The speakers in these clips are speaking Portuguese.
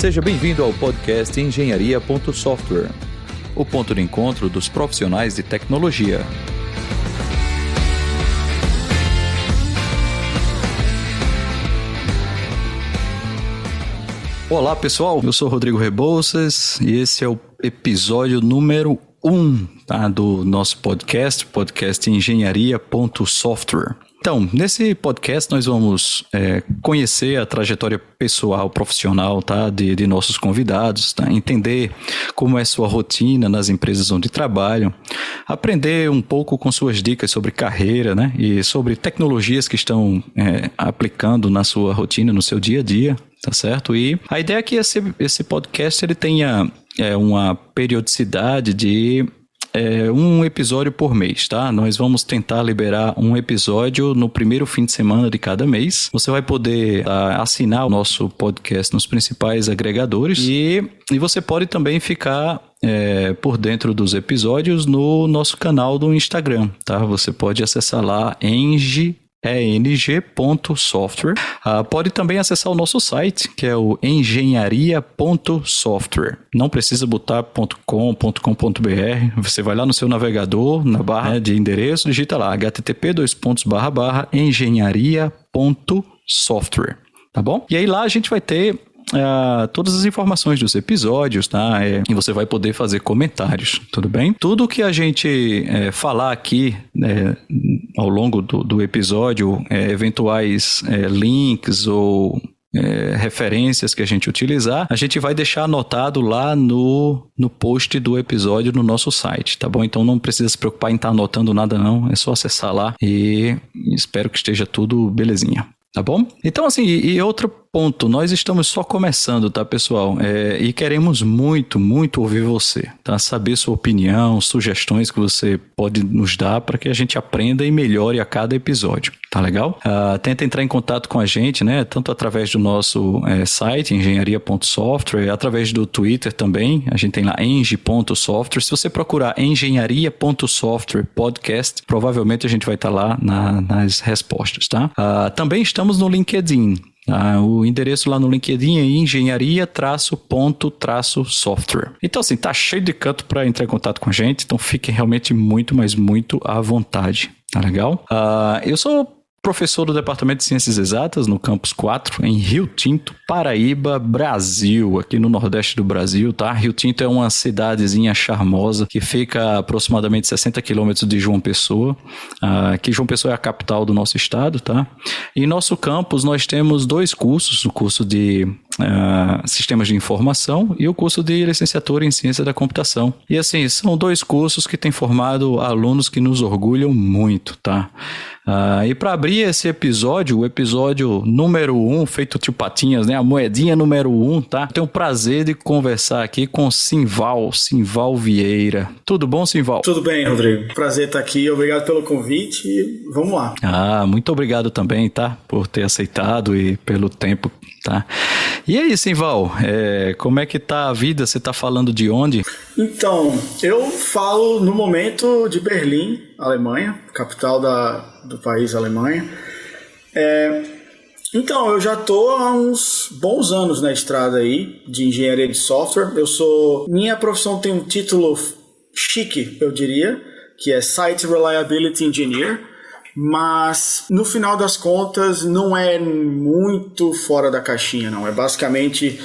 Seja bem-vindo ao podcast Engenharia.Software, o ponto de encontro dos profissionais de tecnologia. Olá pessoal, eu sou Rodrigo Rebouças e esse é o episódio número 1 do nosso podcast Engenharia.Software. Então, nesse podcast nós vamos conhecer a trajetória pessoal, profissional de nossos convidados, entender como é sua rotina nas empresas onde trabalham, aprender um pouco com suas dicas sobre carreira, e sobre tecnologias que estão aplicando na sua rotina, no seu dia a dia, tá certo? E a ideia é que esse podcast ele tenha uma periodicidade de um episódio por mês, tá? Nós vamos tentar liberar um episódio no primeiro fim de semana de cada mês. Você vai poder assinar o nosso podcast nos principais agregadores e você pode também ficar por dentro dos episódios no nosso canal do Instagram, tá? Você pode acessar lá eng.software. Pode também acessar o nosso site, que é o engenharia.software. Não precisa botar .com.br. Você vai lá no seu navegador, na barra de endereço, digita lá http://engenharia.software, tá bom? E aí lá a gente vai ter todas as informações dos episódios, tá? E você vai poder fazer comentários, tudo bem? Tudo que a gente falar aqui ao longo do episódio, eventuais links ou referências que a gente utilizar, a gente vai deixar anotado lá no post do episódio no nosso site, tá bom? Então não precisa se preocupar em estar anotando nada não, é só acessar lá e espero que esteja tudo belezinha. Tá bom? Então, assim, e outro ponto, nós estamos só começando, tá, pessoal? E queremos muito, muito ouvir você, tá? Saber sua opinião, sugestões que você pode nos dar para que a gente aprenda e melhore a cada episódio, tá legal? Tenta entrar em contato com a gente, tanto através do nosso site, engenharia.software, através do Twitter também, a gente tem lá eng.software. Se você procurar engenharia.software podcast, provavelmente a gente vai estar lá nas respostas, tá? Também estamos no LinkedIn. O endereço lá no LinkedIn é engenharia-software. Então, assim, tá cheio de canto para entrar em contato com a gente, então fiquem realmente muito, mas muito à vontade, tá legal? Eu sou professor do Departamento de Ciências Exatas no Campus 4, em Rio Tinto, Paraíba, Brasil, aqui no Nordeste do Brasil, tá? Rio Tinto é uma cidadezinha charmosa que fica a aproximadamente 60 quilômetros de João Pessoa, que João Pessoa é a capital do nosso estado, tá? E em nosso campus nós temos 2 cursos, o curso de Sistemas de Informação e o curso de Licenciatura em Ciência da Computação. E assim, são 2 cursos que têm formado alunos que nos orgulham muito, tá? E para abrir esse episódio, o episódio número 1, feito tio Patinhas, a moedinha número 1, tá? Tenho o prazer de conversar aqui com Simval Vieira. Tudo bom, Simval? Tudo bem, Rodrigo. Prazer estar aqui, obrigado pelo convite e vamos lá. Muito obrigado também, tá? Por ter aceitado e pelo tempo, tá? E aí, Simval, como é que tá a vida? Você tá falando de onde? Então, eu falo no momento de Berlim, Alemanha, capital do país Alemanha. Então, eu já estou há uns bons anos na estrada aí de engenharia de software. Minha profissão tem um título chique, eu diria, que é Site Reliability Engineer, mas no final das contas não é muito fora da caixinha, não. É basicamente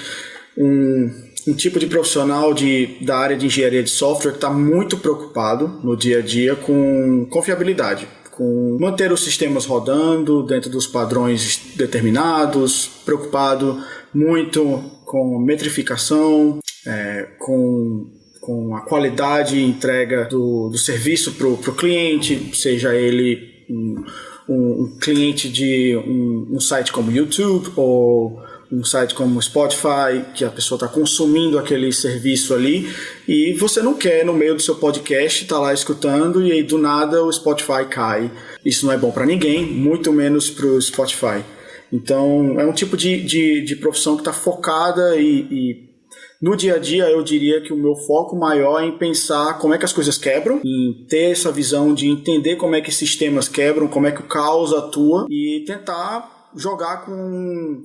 um tipo de profissional da área de engenharia de software que está muito preocupado no dia a dia com confiabilidade, com manter os sistemas rodando dentro dos padrões determinados, preocupado muito com metrificação, com a qualidade e entrega do serviço para o cliente, seja ele um cliente de um site como YouTube ou um site como Spotify, que a pessoa está consumindo aquele serviço ali e você não quer, no meio do seu podcast, estar lá escutando e aí do nada o Spotify cai. Isso não é bom para ninguém, muito menos para o Spotify. Então é um tipo de profissão que está focada e no dia a dia eu diria que o meu foco maior é em pensar como é que as coisas quebram, em ter essa visão de entender como é que sistemas quebram, como é que o caos atua e tentar jogar com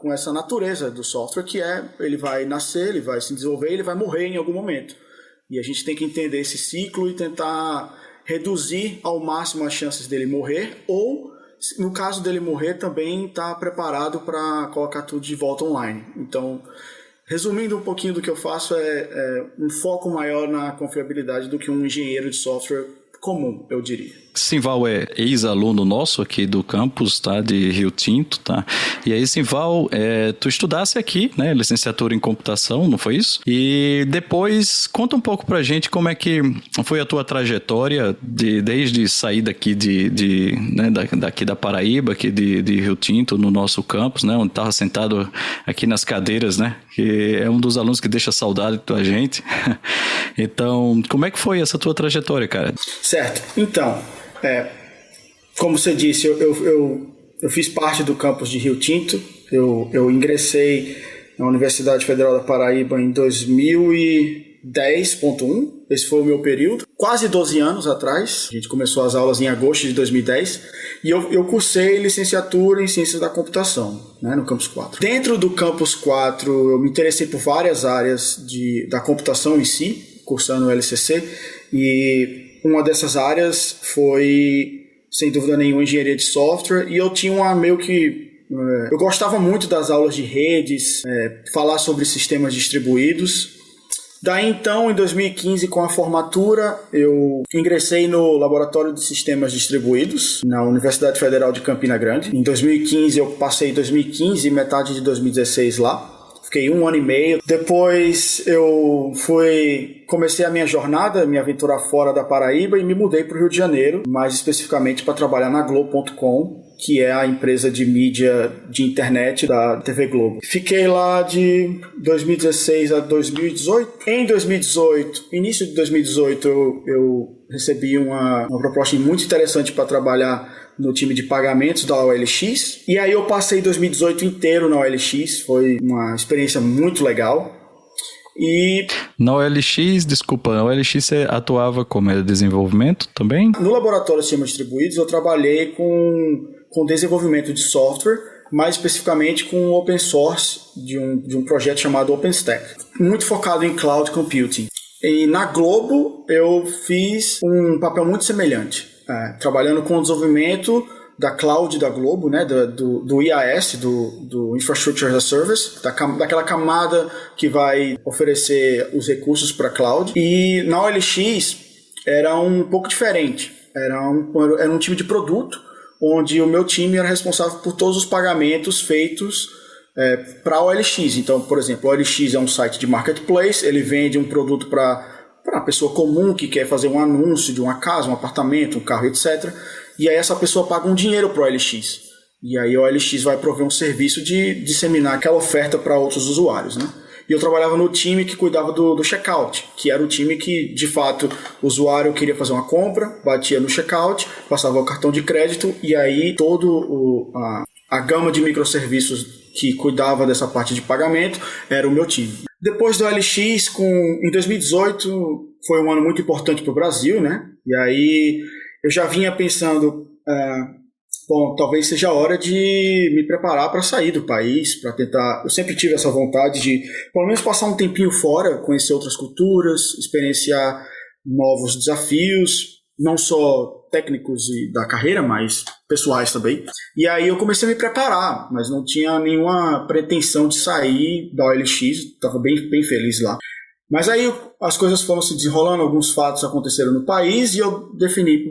com essa natureza do software, que ele vai nascer, ele vai se desenvolver, ele vai morrer em algum momento. E a gente tem que entender esse ciclo e tentar reduzir ao máximo as chances dele morrer, ou, no caso dele morrer, também estar preparado para colocar tudo de volta online. Então, resumindo um pouquinho do que eu faço, é um foco maior na confiabilidade do que um engenheiro de software comum, eu diria. Simval é ex-aluno nosso aqui do campus, tá, de Rio Tinto, tá? E aí, Simval, tu estudasse aqui, né, licenciatura em computação, não foi isso? E depois, conta um pouco pra gente como é que foi a tua trajetória desde sair daqui né, daqui da Paraíba, aqui de Rio Tinto, no nosso campus, né, onde estava sentado aqui nas cadeiras, né, que é um dos alunos que deixa saudade da gente. Então, como é que foi essa tua trajetória, cara? Certo. Então, como você disse, eu fiz parte do campus de Rio Tinto. Eu ingressei na Universidade Federal da Paraíba em 2010.1. Esse foi o meu período. Quase 12 anos atrás. A gente começou as aulas em agosto de 2010. E eu cursei licenciatura em Ciências da Computação, né, no Campus 4. Dentro do Campus 4, eu me interessei por várias áreas da computação em si, cursando o LCC. E uma dessas áreas foi, sem dúvida nenhuma, engenharia de software, e eu tinha eu gostava muito das aulas de redes, falar sobre sistemas distribuídos. Daí então, em 2015, com a formatura, eu ingressei no Laboratório de Sistemas Distribuídos, na Universidade Federal de Campina Grande. Em 2015, eu passei 2015 e metade de 2016 lá. Fiquei 1 ano e meio. Depois eu comecei a minha jornada, me aventurar fora da Paraíba e me mudei para o Rio de Janeiro, mais especificamente para trabalhar na Globo.com, que é a empresa de mídia de internet da TV Globo. Fiquei lá de 2016 a 2018. Em 2018, início de 2018, eu recebi uma proposta muito interessante para trabalhar no time de pagamentos da OLX. E aí eu passei 2018 inteiro na OLX, foi uma experiência muito legal. E na OLX, desculpa, na OLX você atuava como desenvolvimento também? No Laboratório de Sistemas Distribuídos eu trabalhei com desenvolvimento de software, mais especificamente com open source de um projeto chamado OpenStack, muito focado em cloud computing. E na Globo eu fiz um papel muito semelhante, trabalhando com o desenvolvimento da cloud da Globo, né, do IaaS, do Infrastructure as a Service, daquela camada que vai oferecer os recursos para a cloud. E na OLX era um pouco diferente, era um time de produto, onde o meu time era responsável por todos os pagamentos feitos para a OLX. Então, por exemplo, a OLX é um site de marketplace, ele vende um produto para a pessoa comum que quer fazer um anúncio de uma casa, um apartamento, um carro, etc. E aí essa pessoa paga um dinheiro para a OLX. E aí a OLX vai prover um serviço de disseminar aquela oferta para outros usuários, né? E eu trabalhava no time que cuidava do checkout, que era o time que, de fato, o usuário queria fazer uma compra, batia no checkout, passava o cartão de crédito, e aí a gama de microserviços que cuidava dessa parte de pagamento era o meu time. Depois do OLX, em 2018, foi um ano muito importante para o Brasil, né? E aí eu já vinha pensando, talvez seja a hora de me preparar para sair do país, para tentar... Eu sempre tive essa vontade de, pelo menos, passar um tempinho fora, conhecer outras culturas, experienciar novos desafios, não só técnicos e da carreira, mas pessoais também. E aí eu comecei a me preparar, mas não tinha nenhuma pretensão de sair da OLX, estava bem, bem feliz lá. Mas aí as coisas foram se desenrolando, alguns fatos aconteceram no país e eu defini,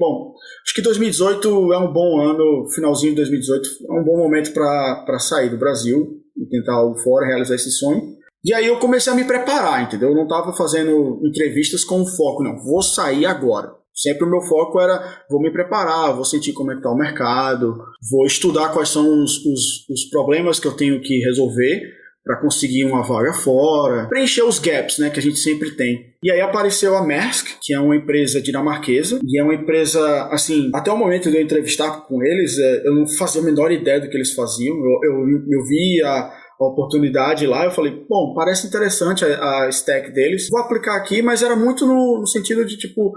acho que 2018 é um bom ano, finalzinho de 2018 é um bom momento para sair do Brasil e tentar algo fora, realizar esse sonho. E aí eu comecei a me preparar, entendeu? Eu não estava fazendo entrevistas com foco, não, vou sair agora. Sempre o meu foco era, vou me preparar, vou sentir como é que está o mercado, vou estudar quais são os problemas que eu tenho que resolver para conseguir uma vaga fora, preencher os gaps, né, que a gente sempre tem. E aí apareceu a Maersk, que é uma empresa dinamarquesa, e é uma empresa, assim, até o momento de eu entrevistar com eles, eu não fazia a menor ideia do que eles faziam, eu vi a oportunidade lá, eu falei, parece interessante a stack deles, vou aplicar aqui, mas era muito no sentido de tipo,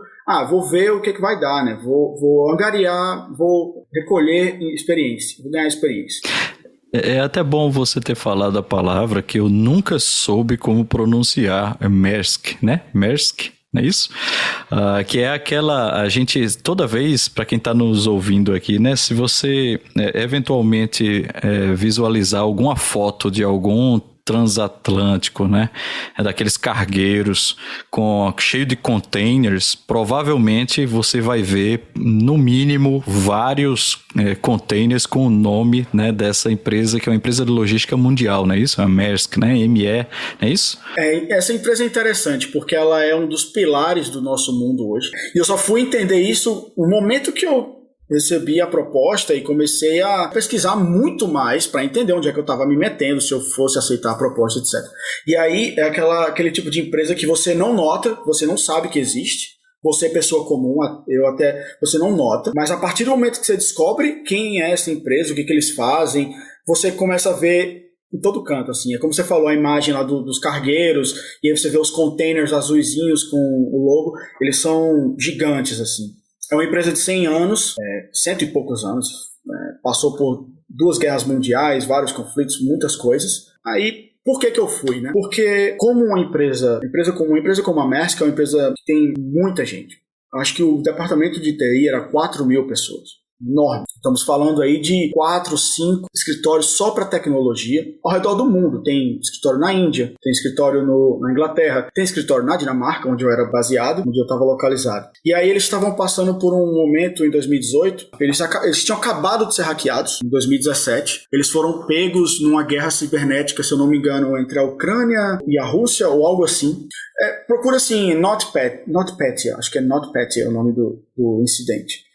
vou ver o que vai dar, né, vou angariar, vou recolher experiência, vou ganhar experiência. É até bom você ter falado a palavra que eu nunca soube como pronunciar, é Maersk, né? Maersk, não é isso? Que é aquela, a gente, toda vez, para quem está nos ouvindo aqui, né? Se você eventualmente visualizar alguma foto de algum transatlântico, né? Daqueles cargueiros cheio de containers, provavelmente você vai ver, no mínimo, vários containers com o nome, né, dessa empresa, que é uma empresa de logística mundial, não é isso? A Maersk, né? ME, não é isso? Essa empresa é interessante, porque ela é um dos pilares do nosso mundo hoje. E eu só fui entender isso no momento que eu recebi a proposta e comecei a pesquisar muito mais para entender onde é que eu estava me metendo, se eu fosse aceitar a proposta, etc. E aí é aquele tipo de empresa que você não nota, você não sabe que existe. Você, pessoa comum, você não nota, mas a partir do momento que você descobre quem é essa empresa, o que eles fazem, você começa a ver em todo canto, assim. É como você falou, a imagem lá dos cargueiros, e aí você vê os containers azuisinhos com o logo, eles são gigantes, assim. É uma empresa de 100 anos, 100 e poucos anos, passou por 2 guerras mundiais, vários conflitos, muitas coisas. Aí, por que eu fui, né? Porque como uma empresa como a Maersk é uma empresa que tem muita gente. Acho que o departamento de TI era 4.000 pessoas. Enorme. Estamos falando aí de 4, 5 escritórios só para tecnologia ao redor do mundo. Tem escritório na Índia, tem escritório na Inglaterra, tem escritório na Dinamarca, onde eu era baseado, onde eu estava localizado. E aí eles estavam passando por um momento em 2018, eles tinham acabado de ser hackeados em 2017. Eles foram pegos numa guerra cibernética, se eu não me engano, entre a Ucrânia e a Rússia, ou algo assim. Procura assim, NotPetya, acho que é NotPetya o nome do incidente.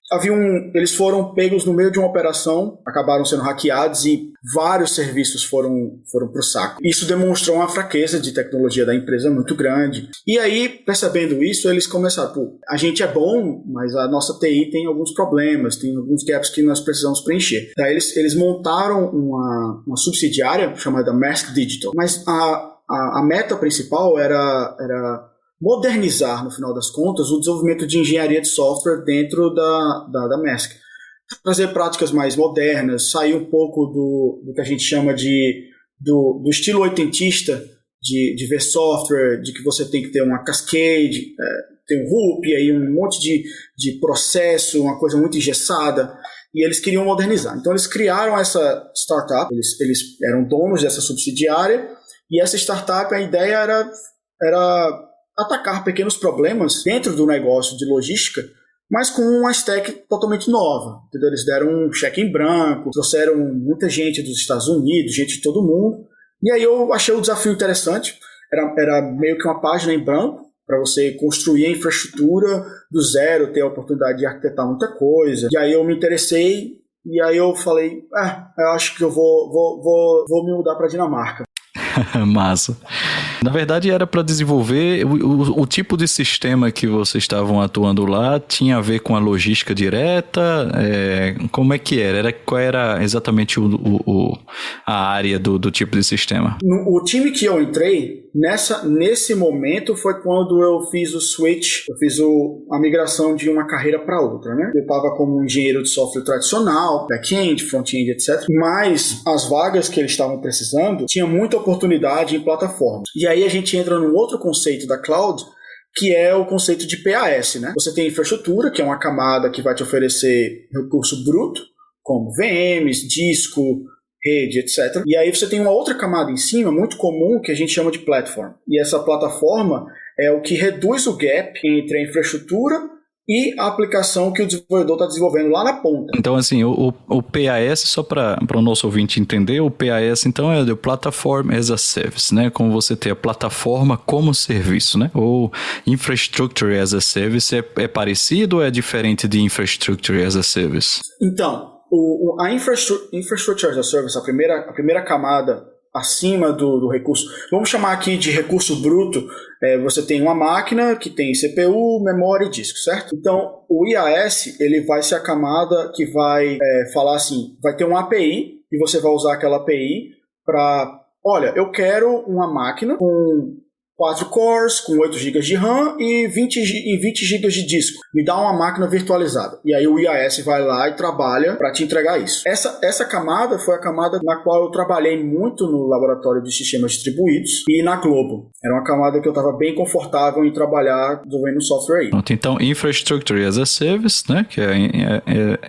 Eles foram pegos no meio de uma operação, acabaram sendo hackeados e vários serviços foram para o saco. Isso demonstrou uma fraqueza de tecnologia da empresa muito grande. E aí, percebendo isso, eles começaram, a gente é bom, mas a nossa TI tem alguns problemas, tem alguns gaps que nós precisamos preencher. Daí eles montaram uma subsidiária chamada Maersk Digital, mas a meta principal era modernizar, no final das contas, o desenvolvimento de engenharia de software dentro da Maersk. Trazer práticas mais modernas, sair um pouco do que a gente chama do estilo oitentista, de ver software, de que você tem que ter uma cascade, tem um RUP, aí um monte de processo, uma coisa muito engessada, e eles queriam modernizar. Então eles criaram essa startup, eles eram donos dessa subsidiária, e essa startup, a ideia era atacar pequenos problemas dentro do negócio de logística, mas com uma stack totalmente nova. Entendeu? Eles deram um cheque em branco, trouxeram muita gente dos Estados Unidos, gente de todo mundo. E aí eu achei o desafio interessante. Era meio que uma página em branco para você construir a infraestrutura do zero, ter a oportunidade de arquitetar muita coisa. E aí eu me interessei e aí eu falei, eu acho que eu vou me mudar para Dinamarca. Massa. Na verdade, era para desenvolver o tipo de sistema que vocês estavam atuando lá, tinha a ver com a logística direta? Como é que era? Qual era exatamente a área do tipo de sistema? O time que eu entrei, nesse momento, foi quando eu fiz o switch, eu fiz a migração de uma carreira para outra, né? Eu estava como engenheiro de software tradicional, back-end, front-end, etc. Mas as vagas que eles estavam precisando, tinha muita oportunidade em plataformas. E aí a gente entra num outro conceito da cloud, que é o conceito de PaaS, né? Você tem infraestrutura, que é uma camada que vai te oferecer recurso bruto, como VMs, disco, rede, etc. E aí você tem uma outra camada em cima, muito comum, que a gente chama de platform. E essa plataforma é o que reduz o gap entre a infraestrutura e a aplicação que o desenvolvedor está desenvolvendo lá na ponta. Então, assim, o PaaS, só para o nosso ouvinte entender, o PaaS, então, é o Platform as a Service, né? Como você tem a plataforma como serviço, né? Ou Infrastructure as a Service, é parecido ou é diferente de Infrastructure as a Service? Então, a Infrastructure as a Service, a primeira camada acima do recurso, vamos chamar aqui de recurso bruto, você tem uma máquina que tem CPU, memória e disco, certo? Então, o IaaS, ele vai ser a camada que vai falar assim, vai ter uma API, e você vai usar aquela API para, olha, eu quero uma máquina com 4 cores com 8 GB de RAM e 20 GB de disco. Me dá uma máquina virtualizada. E aí o IAS vai lá e trabalha para te entregar isso. Essa camada foi a camada na qual eu trabalhei muito no laboratório de sistemas distribuídos e na Globo. Era uma camada que eu estava bem confortável em trabalhar desenvolvendo software aí. Então, Infrastructure as a Service, né, que é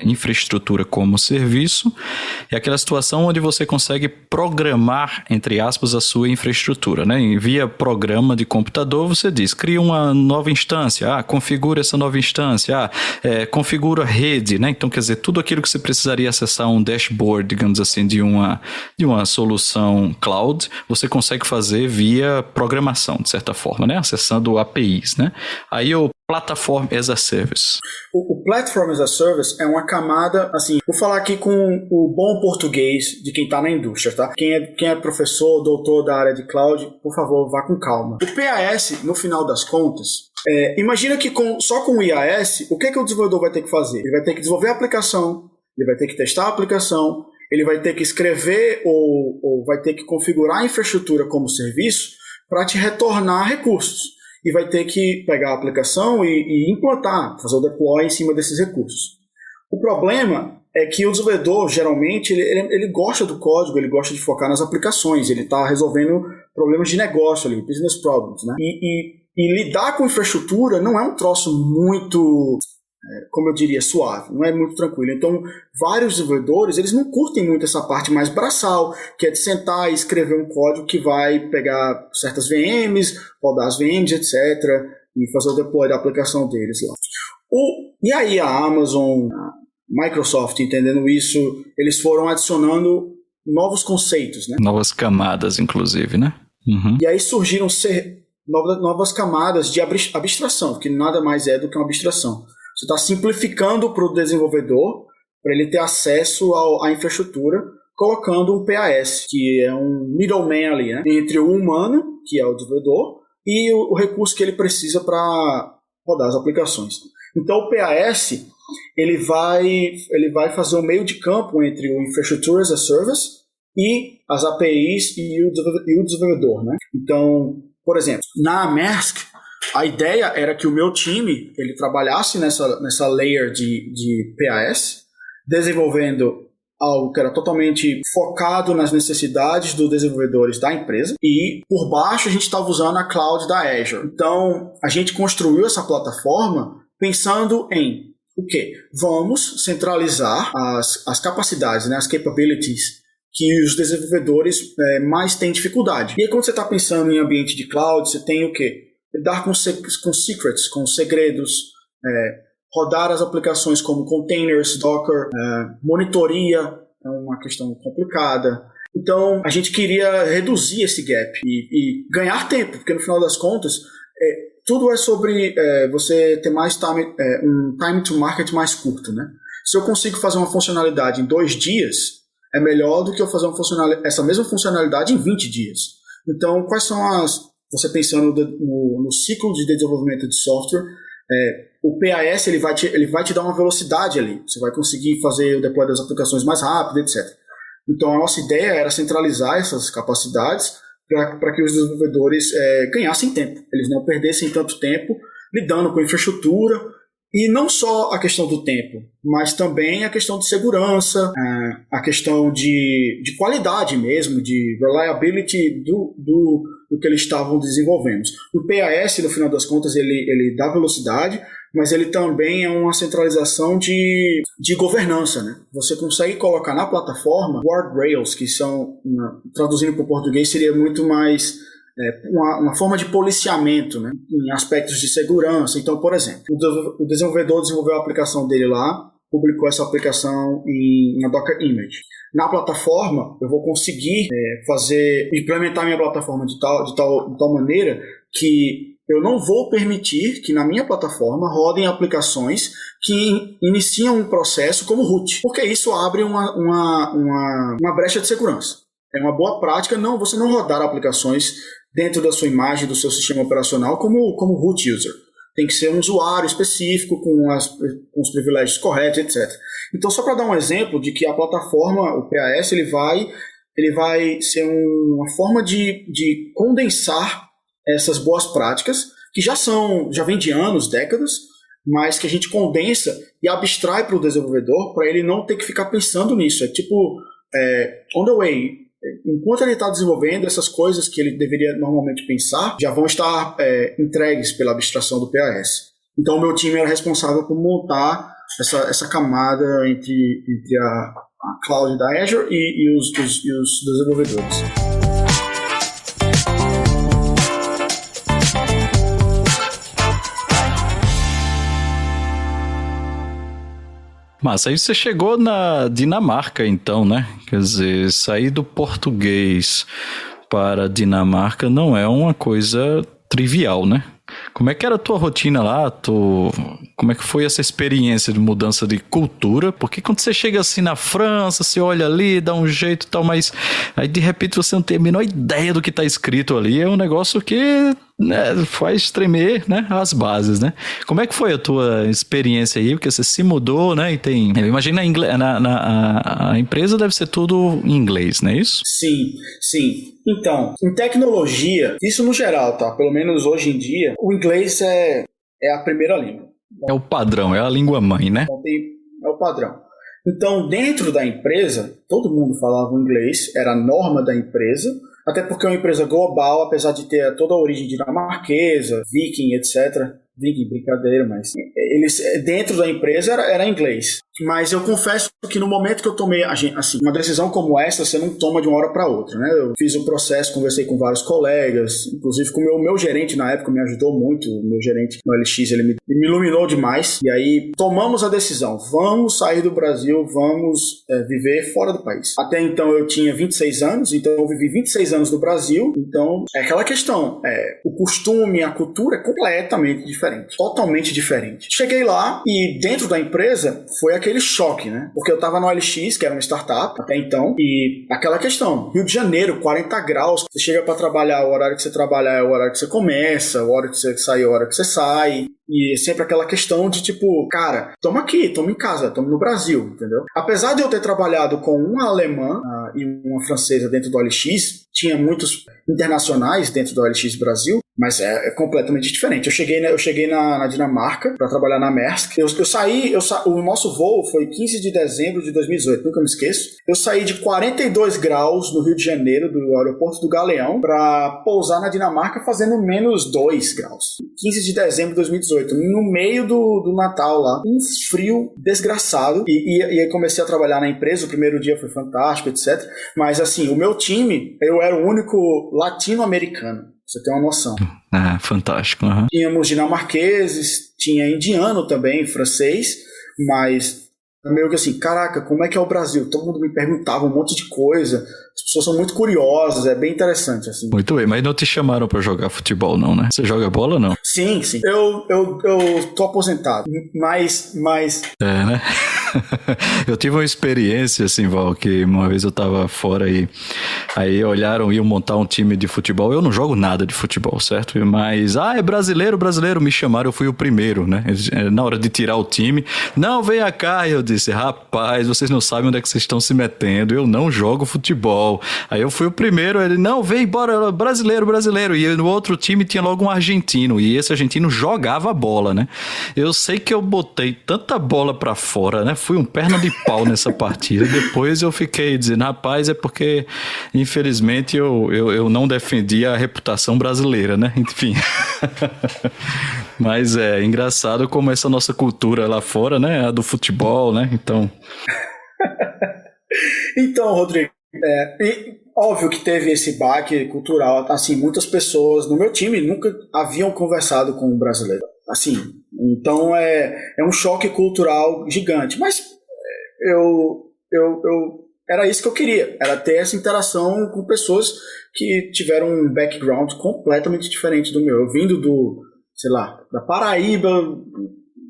infraestrutura como serviço, é aquela situação onde você consegue programar, entre aspas, a sua infraestrutura, né? Via programa de computador, você diz, cria uma nova instância, configura essa nova instância, configura a rede, né? Então, quer dizer, tudo aquilo que você precisaria acessar um dashboard, digamos assim, de uma solução cloud, você consegue fazer via programação, de certa forma, né? Acessando APIs, né? Aí o Platform as a Service. O Platform as a Service é uma camada, assim, vou falar aqui com o bom português de quem está na indústria, tá? Quem é professor, doutor da área de cloud, por favor, vá com calma. O PAS, no final das contas, imagina que só com o IAS, o que o desenvolvedor vai ter que fazer? Ele vai ter que desenvolver a aplicação, ele vai ter que testar a aplicação, ele vai ter que escrever ou vai ter que configurar a infraestrutura como serviço para te retornar recursos. E vai ter que pegar a aplicação e implantar, fazer o deploy em cima desses recursos. O problema é que o desenvolvedor, geralmente, ele gosta do código, ele gosta de focar nas aplicações, ele está resolvendo problemas de negócio ali, business problems, né? E lidar com infraestrutura não é um troço muito, como eu diria, suave, não é muito tranquilo. Então, vários desenvolvedores, eles não curtem muito essa parte mais braçal, que é de sentar e escrever um código que vai pegar certas VMs, rodar as VMs, etc., e fazer o deploy da aplicação deles lá. E aí a Amazon, a Microsoft, entendendo isso, eles foram adicionando novos conceitos, né? Novas camadas, inclusive, né? Uhum. E aí surgiram novas camadas de abstração, que nada mais é do que uma abstração. Você está simplificando para o desenvolvedor, para ele ter acesso à infraestrutura, colocando um PAS, que é um middleman ali, né? Entre o humano, que é o desenvolvedor, e o recurso que ele precisa para rodar as aplicações. Então o PAS ele vai fazer um meio de campo entre o Infrastructure as a Service e as APIs e o desenvolvedor, né? Então, por exemplo, na Maersk, a ideia era que o meu time ele trabalhasse nessa layer de PAS, desenvolvendo algo que era totalmente focado nas necessidades dos desenvolvedores da empresa, e por baixo a gente estava usando a cloud da Azure. Então, a gente construiu essa plataforma pensando em o quê? Vamos centralizar as capacidades, né, as capabilities que os desenvolvedores mais têm dificuldade. E aí, quando você está pensando em ambiente de cloud, você tem o quê? Lidar com secrets, com segredos, rodar as aplicações como containers, Docker, monitoria é uma questão complicada. Então, a gente queria reduzir esse gap e ganhar tempo, porque no final das contas, tudo é sobre você ter mais um time to market mais curto, né? Se eu consigo fazer uma funcionalidade em 2 dias, é melhor do que eu fazer essa mesma funcionalidade em 20 dias. Então, quais são você pensando no ciclo de desenvolvimento de software, o PAS ele vai te dar uma velocidade ali. Você vai conseguir fazer o deploy das aplicações mais rápido, etc. Então, a nossa ideia era centralizar essas capacidades para que os desenvolvedores ganhassem tempo. Eles não perdessem tanto tempo lidando com infraestrutura. E não só a questão do tempo, mas também a questão de segurança, a questão de qualidade mesmo, de reliability do que eles estavam desenvolvendo. O PAS, no final das contas, ele dá velocidade, mas ele também é uma centralização de governança, né? Você consegue colocar na plataforma guardrails, que são, traduzindo para o português, seria muito mais uma forma de policiamento, né, em aspectos de segurança. Então, por exemplo, o desenvolvedor desenvolveu a aplicação dele lá, publicou essa aplicação na Docker Image. Na plataforma, eu vou conseguir implementar minha plataforma de tal maneira que eu não vou permitir que na minha plataforma rodem aplicações que iniciam um processo como root, porque isso abre uma brecha de segurança. É uma boa prática você não rodar aplicações dentro da sua imagem, do seu sistema operacional como root user. Tem que ser um usuário específico com os privilégios corretos, etc. Então, só para dar um exemplo de que a plataforma, o PAS, ele vai ser uma forma de condensar essas boas práticas, que já vem de anos, décadas, mas que a gente condensa e abstrai para o desenvolvedor, para ele não ter que ficar pensando nisso. É tipo, on the way, enquanto ele está desenvolvendo, essas coisas que ele deveria normalmente pensar já vão estar entregues pela abstração do PAS. Então o meu time era responsável por montar essa camada entre a cloud da Azure e os desenvolvedores. Mas aí você chegou na Dinamarca, então, né? Quer dizer, sair do português para a Dinamarca não é uma coisa trivial, né? Como é que era a tua rotina lá? Como é que foi essa experiência de mudança de cultura? Porque quando você chega assim na França, você olha ali, dá um jeito e tal, mas aí de repente você não tem a menor ideia do que está escrito ali. É um negócio que faz tremer, né, as bases, né? Como é que foi a tua experiência aí? Porque você se mudou, né? E eu imagino a empresa deve ser tudo em inglês, não é isso? Sim. Então, em tecnologia, isso no geral, tá? Pelo menos hoje em dia, o inglês é a primeira língua. É o padrão, é a língua mãe, né? É o padrão. Então, dentro da empresa, todo mundo falava inglês, era a norma da empresa, até porque é uma empresa global, apesar de ter toda a origem dinamarquesa, viking, etc. Viking, brincadeira, mas eles dentro da empresa era inglês. Mas eu confesso que no momento que eu tomei assim, uma decisão como essa, você não toma de uma hora para outra, né? Eu fiz o processo, conversei com vários colegas, inclusive com o meu gerente na época, me ajudou muito. O meu gerente no LX, ele me iluminou demais. E aí tomamos a decisão, vamos sair do Brasil, vamos viver fora do país. Até então eu tinha 26 anos, então eu vivi 26 anos no Brasil. Então é aquela questão, o costume, a cultura é completamente diferente, totalmente diferente. Cheguei lá e dentro da empresa foi aquele choque, né? Porque eu tava no LX, que era uma startup até então, e aquela questão, Rio de Janeiro, 40 graus, você chega pra trabalhar, o horário que você trabalha é o horário que você começa, o horário que você sai é o horário que você sai, e é sempre aquela questão de tipo, cara, tamo aqui, tamo em casa, tamo no Brasil, entendeu? Apesar de eu ter trabalhado com uma alemã e uma francesa dentro do LX, tinha muitos internacionais dentro do LX Brasil, mas é completamente diferente. Eu cheguei na Dinamarca para trabalhar na Maersk. O nosso voo foi 15 de dezembro de 2018, nunca me esqueço. Eu saí de 42 graus no Rio de Janeiro, do aeroporto do Galeão, para pousar na Dinamarca fazendo menos 2 graus. 15 de dezembro de 2018, no meio do Natal lá. Um frio desgraçado. E aí comecei a trabalhar na empresa. O primeiro dia foi fantástico, etc. Mas assim, o meu time, eu era o único latino-americano. Você tem uma noção. Fantástico. Uhum. Tínhamos dinamarqueses, tinha indiano também, francês, mas meio que assim, caraca, como é que é o Brasil? Todo mundo me perguntava um monte de coisa, as pessoas são muito curiosas, é bem interessante, assim. Muito bem, mas não te chamaram pra jogar futebol não, né? Você joga bola ou não? Sim. Eu tô aposentado, mas... né? Eu tive uma experiência, assim, Val, que uma vez eu tava fora aí olharam, iam montar um time de futebol. Eu não jogo nada de futebol, certo? Mas, é brasileiro, me chamaram, eu fui o primeiro, né? Na hora de tirar o time, não, venha cá. E eu disse, rapaz, vocês não sabem onde é que vocês estão se metendo, eu não jogo futebol. Aí eu fui o primeiro, ele, não, vem, bora, brasileiro. E no outro time tinha logo um argentino, e esse argentino jogava bola, né? Eu sei que eu botei tanta bola pra fora, né? Fui um perna de pau nessa partida. Depois eu fiquei dizendo, rapaz, é porque infelizmente eu não defendi a reputação brasileira, né? Enfim. Mas é engraçado como essa nossa cultura lá fora, né? A do futebol, né? Então, Rodrigo, óbvio que teve esse baque cultural. Assim, muitas pessoas no meu time nunca haviam conversado com um brasileiro. Assim, então é um choque cultural gigante. Mas era isso que eu queria, era ter essa interação com pessoas que tiveram um background completamente diferente do meu. Eu vindo da Paraíba,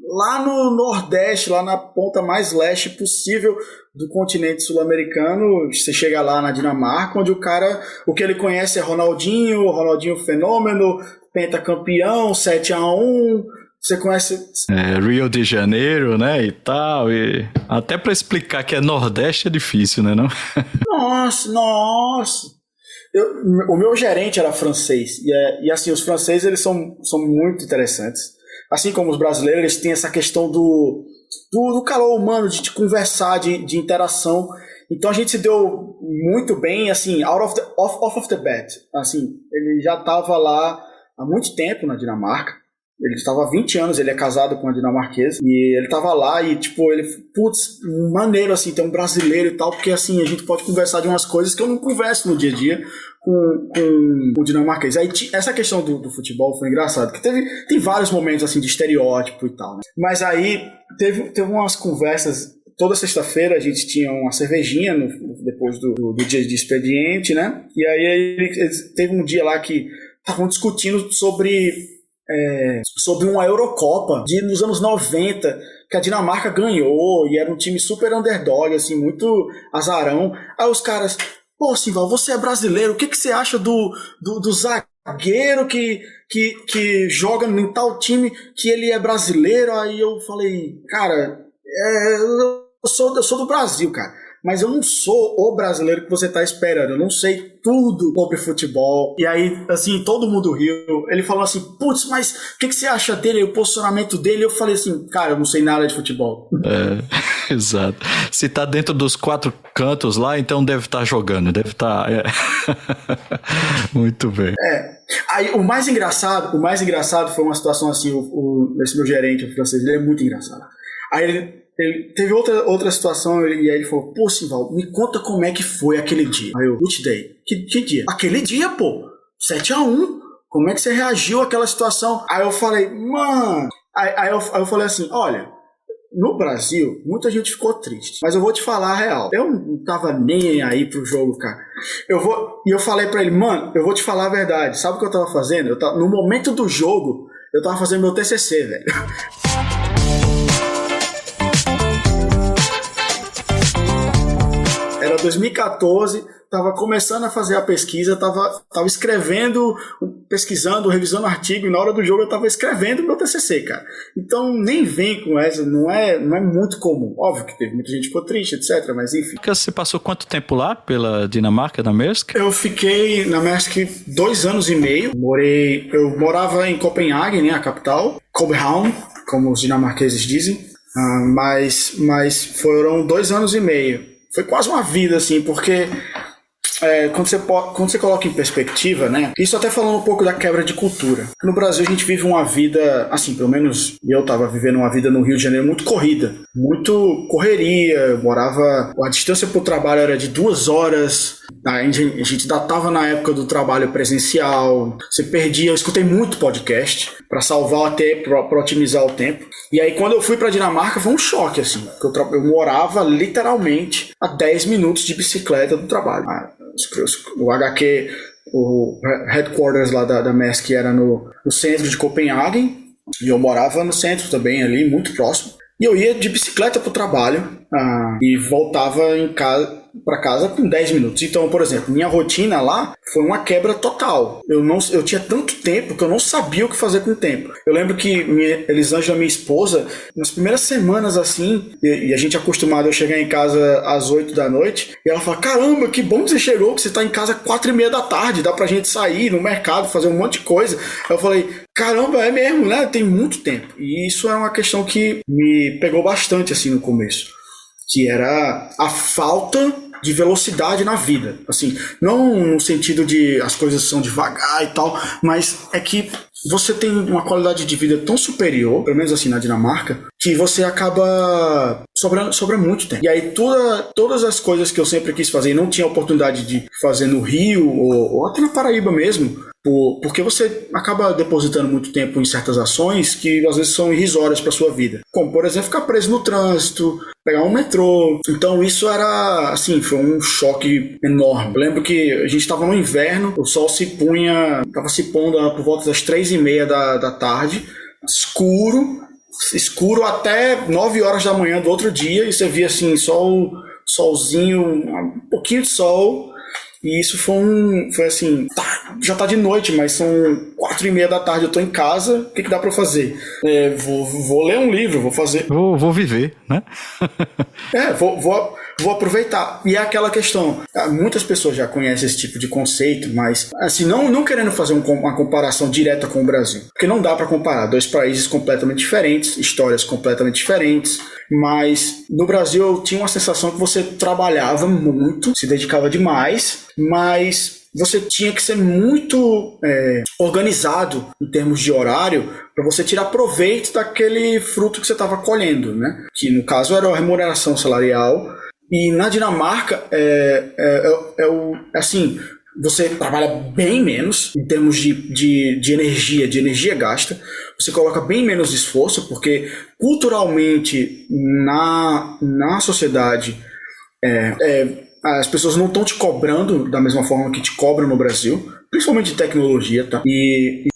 lá no Nordeste, lá na ponta mais leste possível do continente sul-americano, você chega lá na Dinamarca, onde o que ele conhece é Ronaldinho fenômeno, pentacampeão, 7-1, você conhece... Rio de Janeiro, né, e tal, e até para explicar que é Nordeste é difícil, né, não? Nossa! O meu gerente era francês, e assim, os franceses eles são muito interessantes. Assim como os brasileiros, eles têm essa questão do calor humano, de conversar, de interação. Então a gente se deu muito bem, assim, off of the bat. Assim, ele já estava lá há muito tempo na Dinamarca. Ele estava há 20 anos, ele é casado com uma dinamarquesa, e ele estava lá e, tipo, ele, putz, maneiro, assim, ter um brasileiro e tal, porque, assim, a gente pode conversar de umas coisas que eu não converso no dia a dia com o dinamarquês. Aí, essa questão do futebol foi engraçado, que tem vários momentos, assim, de estereótipo e tal, né? Mas aí, teve umas conversas, toda sexta-feira a gente tinha uma cervejinha depois do dia de expediente, né? E aí, teve um dia lá que estavam discutindo sobre uma Eurocopa nos anos 90, que a Dinamarca ganhou, e era um time super underdog, assim, muito azarão. Aí os caras, pô, Simval, você é brasileiro, o que você acha do zagueiro que joga em tal time que ele é brasileiro? Aí eu falei, cara, eu sou do Brasil, cara. Mas eu não sou o brasileiro que você tá esperando. Eu não sei tudo sobre futebol. E aí, assim, todo mundo riu. Ele falou assim, putz, mas o que você acha dele? O posicionamento dele? Eu falei assim, cara, eu não sei nada de futebol. Exato. Se tá dentro dos 4 cantos lá, então deve estar jogando. Deve estar... Muito bem. Aí, o mais engraçado foi uma situação assim, esse meu gerente, o francês, ele é muito engraçado. Aí ele teve outra situação, e aí ele falou, pô, Simval, me conta como é que foi aquele dia. Aí eu, which day? Que dia? Aquele dia, pô, 7-1. Como é que você reagiu àquela situação? Aí eu falei, mano... Aí eu falei assim, olha, no Brasil, muita gente ficou triste, mas eu vou te falar a real. Eu não tava nem aí pro jogo, cara. E eu falei pra ele, mano, eu vou te falar a verdade. Sabe o que eu tava fazendo? No momento do jogo, eu tava fazendo meu TCC, velho. Era 2014, tava começando a fazer a pesquisa, tava escrevendo, pesquisando, revisando artigo, e na hora do jogo eu tava escrevendo meu TCC, cara. Então nem vem com essa, não é muito comum. Óbvio que teve muita gente que ficou triste, etc, mas enfim. Você passou quanto tempo lá pela Dinamarca, na Maersk? Eu fiquei na Maersk 2 anos e meio. Eu morava em Copenhague, né, a capital, København, como os dinamarqueses dizem, mas foram 2 anos e meio. Foi quase uma vida, assim, porque quando você coloca em perspectiva, né? Isso até falando um pouco da quebra de cultura. No Brasil a gente vive uma vida, assim, pelo menos eu tava vivendo uma vida no Rio de Janeiro muito corrida, muito correria. Eu morava, a distância pro trabalho era de 2 horas. A gente ainda tava na época do trabalho presencial. Você perdia, eu escutei muito podcast para salvar o tempo, para otimizar o tempo. E aí quando eu fui pra Dinamarca foi um choque, assim, porque eu morava literalmente a 10 minutos de bicicleta do trabalho. O HQ, o headquarters lá da Maersk era no centro de Copenhague, e eu morava no centro também ali, muito próximo. E eu ia de bicicleta pro trabalho e voltava para casa com 10 minutos. Então, por exemplo, minha rotina lá foi uma quebra total. Eu tinha tanto tempo que eu não sabia o que fazer com o tempo. Eu lembro que Elisângela, minha esposa, nas primeiras semanas assim, e a gente é acostumado a chegar em casa às 8 da noite, e ela fala, caramba, que bom que você chegou, que você tá em casa às 4:30 da tarde, dá pra gente sair no mercado, fazer um monte de coisa. Eu falei, caramba, é mesmo, né? Tem muito tempo. E isso é uma questão que me pegou bastante assim no começo, que era a falta de velocidade na vida. Assim, não no sentido de as coisas são devagar e tal, mas é que você tem uma qualidade de vida tão superior, pelo menos assim na Dinamarca, que você acaba sobra muito tempo. E aí todas as coisas que eu sempre quis fazer e não tinha oportunidade de fazer no Rio ou até na Paraíba mesmo, porque você acaba depositando muito tempo em certas ações que às vezes são irrisórias para sua vida. Como, por exemplo, ficar preso no trânsito, pegar um metrô. Então isso era, assim, foi um choque enorme. Eu lembro que a gente estava no inverno, o sol estava se pondo por volta das 3:30 da tarde, escuro até 9 horas da manhã do outro dia, e você via assim, solzinho, um pouquinho de sol. E isso foi assim, já tá de noite, mas são 4:30 da tarde, eu tô em casa, o que dá pra eu fazer? Vou ler um livro, vou fazer... Vou viver, né? vou aproveitar. E é aquela questão, muitas pessoas já conhecem esse tipo de conceito, mas assim, não querendo fazer uma comparação direta com o Brasil, porque não dá para comparar, dois países completamente diferentes, histórias completamente diferentes, mas no Brasil eu tinha uma sensação que você trabalhava muito, se dedicava demais, mas você tinha que ser muito organizado em termos de horário para você tirar proveito daquele fruto que você estava colhendo, né? Que no caso era a remuneração salarial. E na Dinamarca assim, você trabalha bem menos em termos de energia gasta. Você coloca bem menos esforço, porque culturalmente na sociedade as pessoas não estão te cobrando da mesma forma que te cobram no Brasil, principalmente de tecnologia, tá? E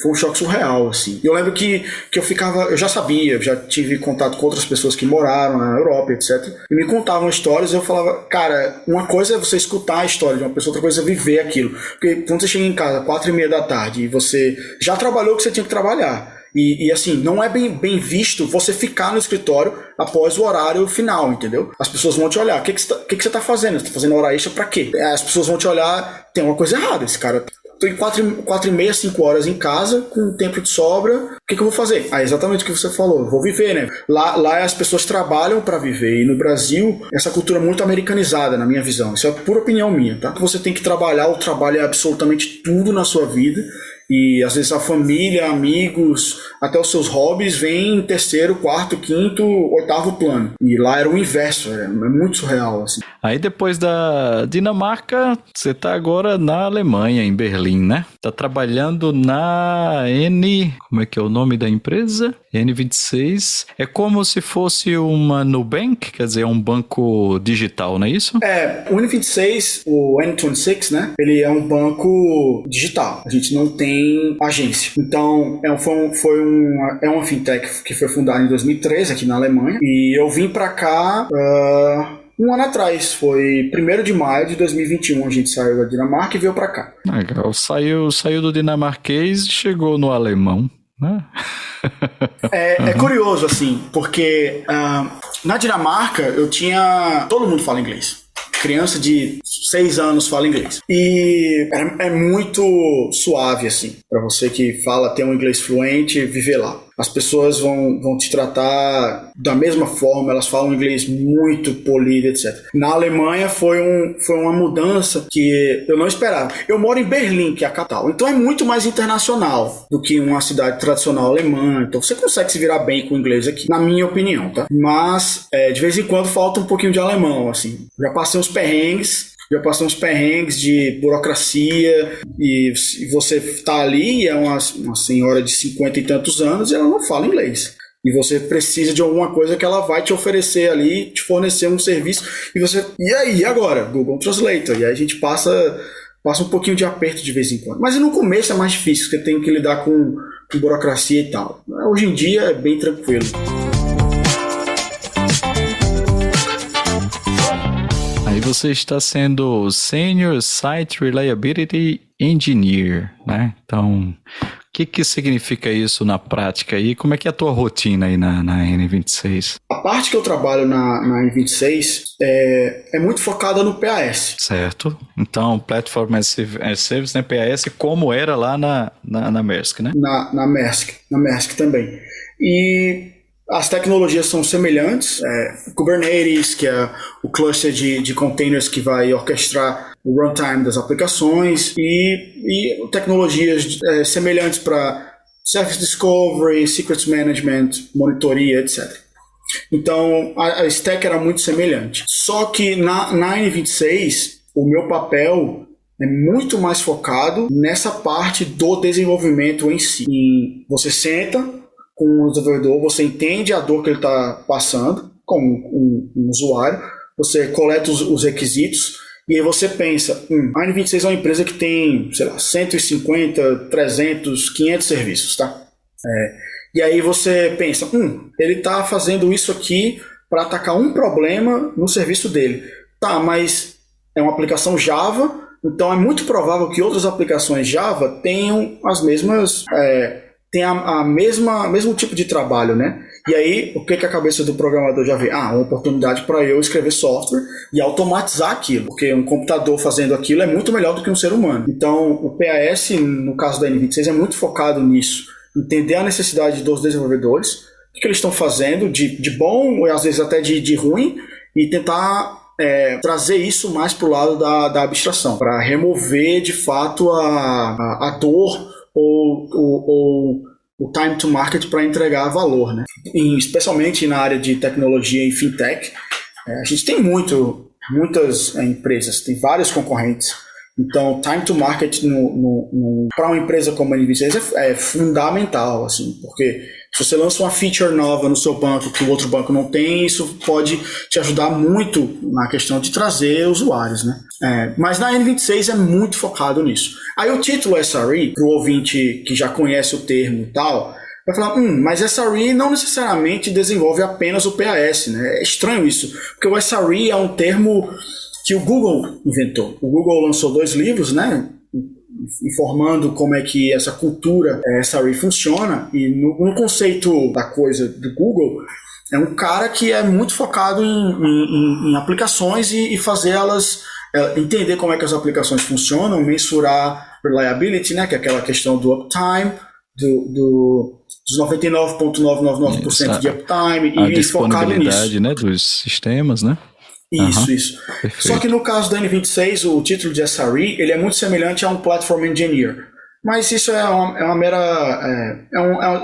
foi um choque surreal, assim. Eu lembro que eu já sabia, já tive contato com outras pessoas que moraram na Europa, etc. E me contavam histórias e eu falava, cara, uma coisa é você escutar a história de uma pessoa, outra coisa é viver aquilo. Porque quando você chega em casa, 4:30 da tarde, e você já trabalhou o que você tinha que trabalhar, e assim, não é bem visto você ficar no escritório após o horário final, entendeu? As pessoas vão te olhar, o que você tá fazendo? Você tá fazendo hora extra pra quê? As pessoas vão te olhar, tem uma coisa errada, esse cara tem 4:30, 5 horas em casa, com tempo de sobra, o que eu vou fazer? Exatamente o que você falou, eu vou viver, né? Lá as pessoas trabalham para viver, e no Brasil, essa cultura é muito americanizada, na minha visão, isso é pura opinião minha, tá? Você tem que trabalhar, o trabalho é absolutamente tudo na sua vida, e às vezes a família, amigos, até os seus hobbies vêm em terceiro, quarto, quinto, oitavo plano. E lá era o inverso, é muito surreal, assim. Aí depois da Dinamarca, você tá agora na Alemanha, em Berlim, né? Tá trabalhando na como é que é o nome da empresa? N26. É como se fosse uma Nubank, quer dizer, um banco digital, não é isso? O N26, o N26, né? Ele é um banco digital. A gente não tem agência. Então, é uma fintech que foi fundada em 2013 aqui na Alemanha. E eu vim pra cá um ano atrás. Foi 1º de maio de 2021. A gente saiu da Dinamarca e veio pra cá. Legal. Saiu do dinamarquês e chegou no alemão, né? É curioso, assim, porque na Dinamarca todo mundo fala inglês. Criança de 6 anos fala inglês. E é muito suave, assim, para você que tem um inglês fluente, viver lá. As pessoas vão te tratar da mesma forma, elas falam inglês muito polido, etc. Na Alemanha foi uma mudança que eu não esperava. Eu moro em Berlim, que é a capital, então é muito mais internacional do que uma cidade tradicional alemã. Então você consegue se virar bem com o inglês aqui, na minha opinião, tá? Mas de vez em quando falta um pouquinho de alemão, assim. Já passei uns perrengues de burocracia, e você tá ali e é uma senhora de 50 e tantos anos e ela não fala inglês. E você precisa de alguma coisa que ela vai te oferecer ali, te fornecer um serviço, e aí agora? Google Translator. E aí a gente passa um pouquinho de aperto de vez em quando. Mas no começo é mais difícil, porque tem que lidar com burocracia e tal. Hoje em dia é bem tranquilo. Aí você está sendo Senior Site Reliability Engineer, né? Então, o que significa isso na prática aí? Como é que é a tua rotina aí na N26? A parte que eu trabalho na N26 é muito focada no PAS. Certo. Então, Platform as Service, né? PAS, como era lá na Maersk, né? Na Maersk também. E as tecnologias são semelhantes. Kubernetes, que é o cluster de containers que vai orquestrar o runtime das aplicações, e tecnologias semelhantes para Service Discovery, Secrets Management, monitoria, etc. Então, a stack era muito semelhante. Só que na N26, o meu papel é muito mais focado nessa parte do desenvolvimento em si. E você senta com o desenvolvedor, você entende a dor que ele está passando como um usuário, você coleta os requisitos, e aí você pensa, a N26 é uma empresa que tem, sei lá, 150, 300, 500 serviços, tá? E aí você pensa, ele está fazendo isso aqui para atacar um problema no serviço dele. Tá, mas é uma aplicação Java, então é muito provável que outras aplicações Java tenham as mesmas... tem mesmo tipo de trabalho, né? E aí, o que a cabeça do programador já vê? Uma oportunidade para eu escrever software e automatizar aquilo, porque um computador fazendo aquilo é muito melhor do que um ser humano. Então, o PAS, no caso da N26, é muito focado nisso, entender a necessidade dos desenvolvedores, o que eles estão fazendo de bom, às vezes até de ruim, e tentar trazer isso mais para o lado da abstração, para remover de fato a dor ou o time to market para entregar valor, né? E especialmente na área de tecnologia e fintech, a gente tem muitas empresas, tem vários concorrentes. Então, time to market para uma empresa como a N26 é fundamental, assim, porque se você lança uma feature nova no seu banco que o outro banco não tem, isso pode te ajudar muito na questão de trazer usuários, né? Mas na N26 é muito focado nisso. Aí o título SRE, para o ouvinte que já conhece o termo e tal, vai falar, mas SRE não necessariamente desenvolve apenas o PAS, né? É estranho isso, porque o SRE é um termo que o Google inventou. O Google lançou 2 livros, né, informando como é que essa cultura SRE funciona, e no conceito da coisa do Google, é um cara que é muito focado em aplicações e fazer elas, entender como é que as aplicações funcionam, mensurar reliability, né, que é aquela questão do uptime, dos 99,999% de uptime, a e focado nisso. disponibilidade, né, dos sistemas, né? Isso. Perfeito. Só que no caso da N26, o título de SRE, ele é muito semelhante a um Platform Engineer. Mas isso é uma mera...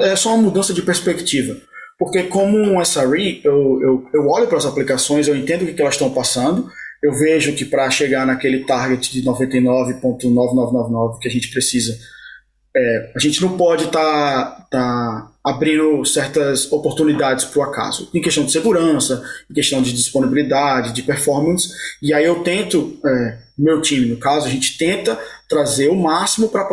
é só uma mudança de perspectiva. Porque como um SRE, eu olho para as aplicações, eu entendo o que elas estão passando, eu vejo que para chegar naquele target de 99,9999 que a gente precisa, a gente não pode tá abrindo certas oportunidades para o acaso, em questão de segurança, em questão de disponibilidade, de performance, e aí eu tento, meu time no caso, a gente tenta trazer o máximo para a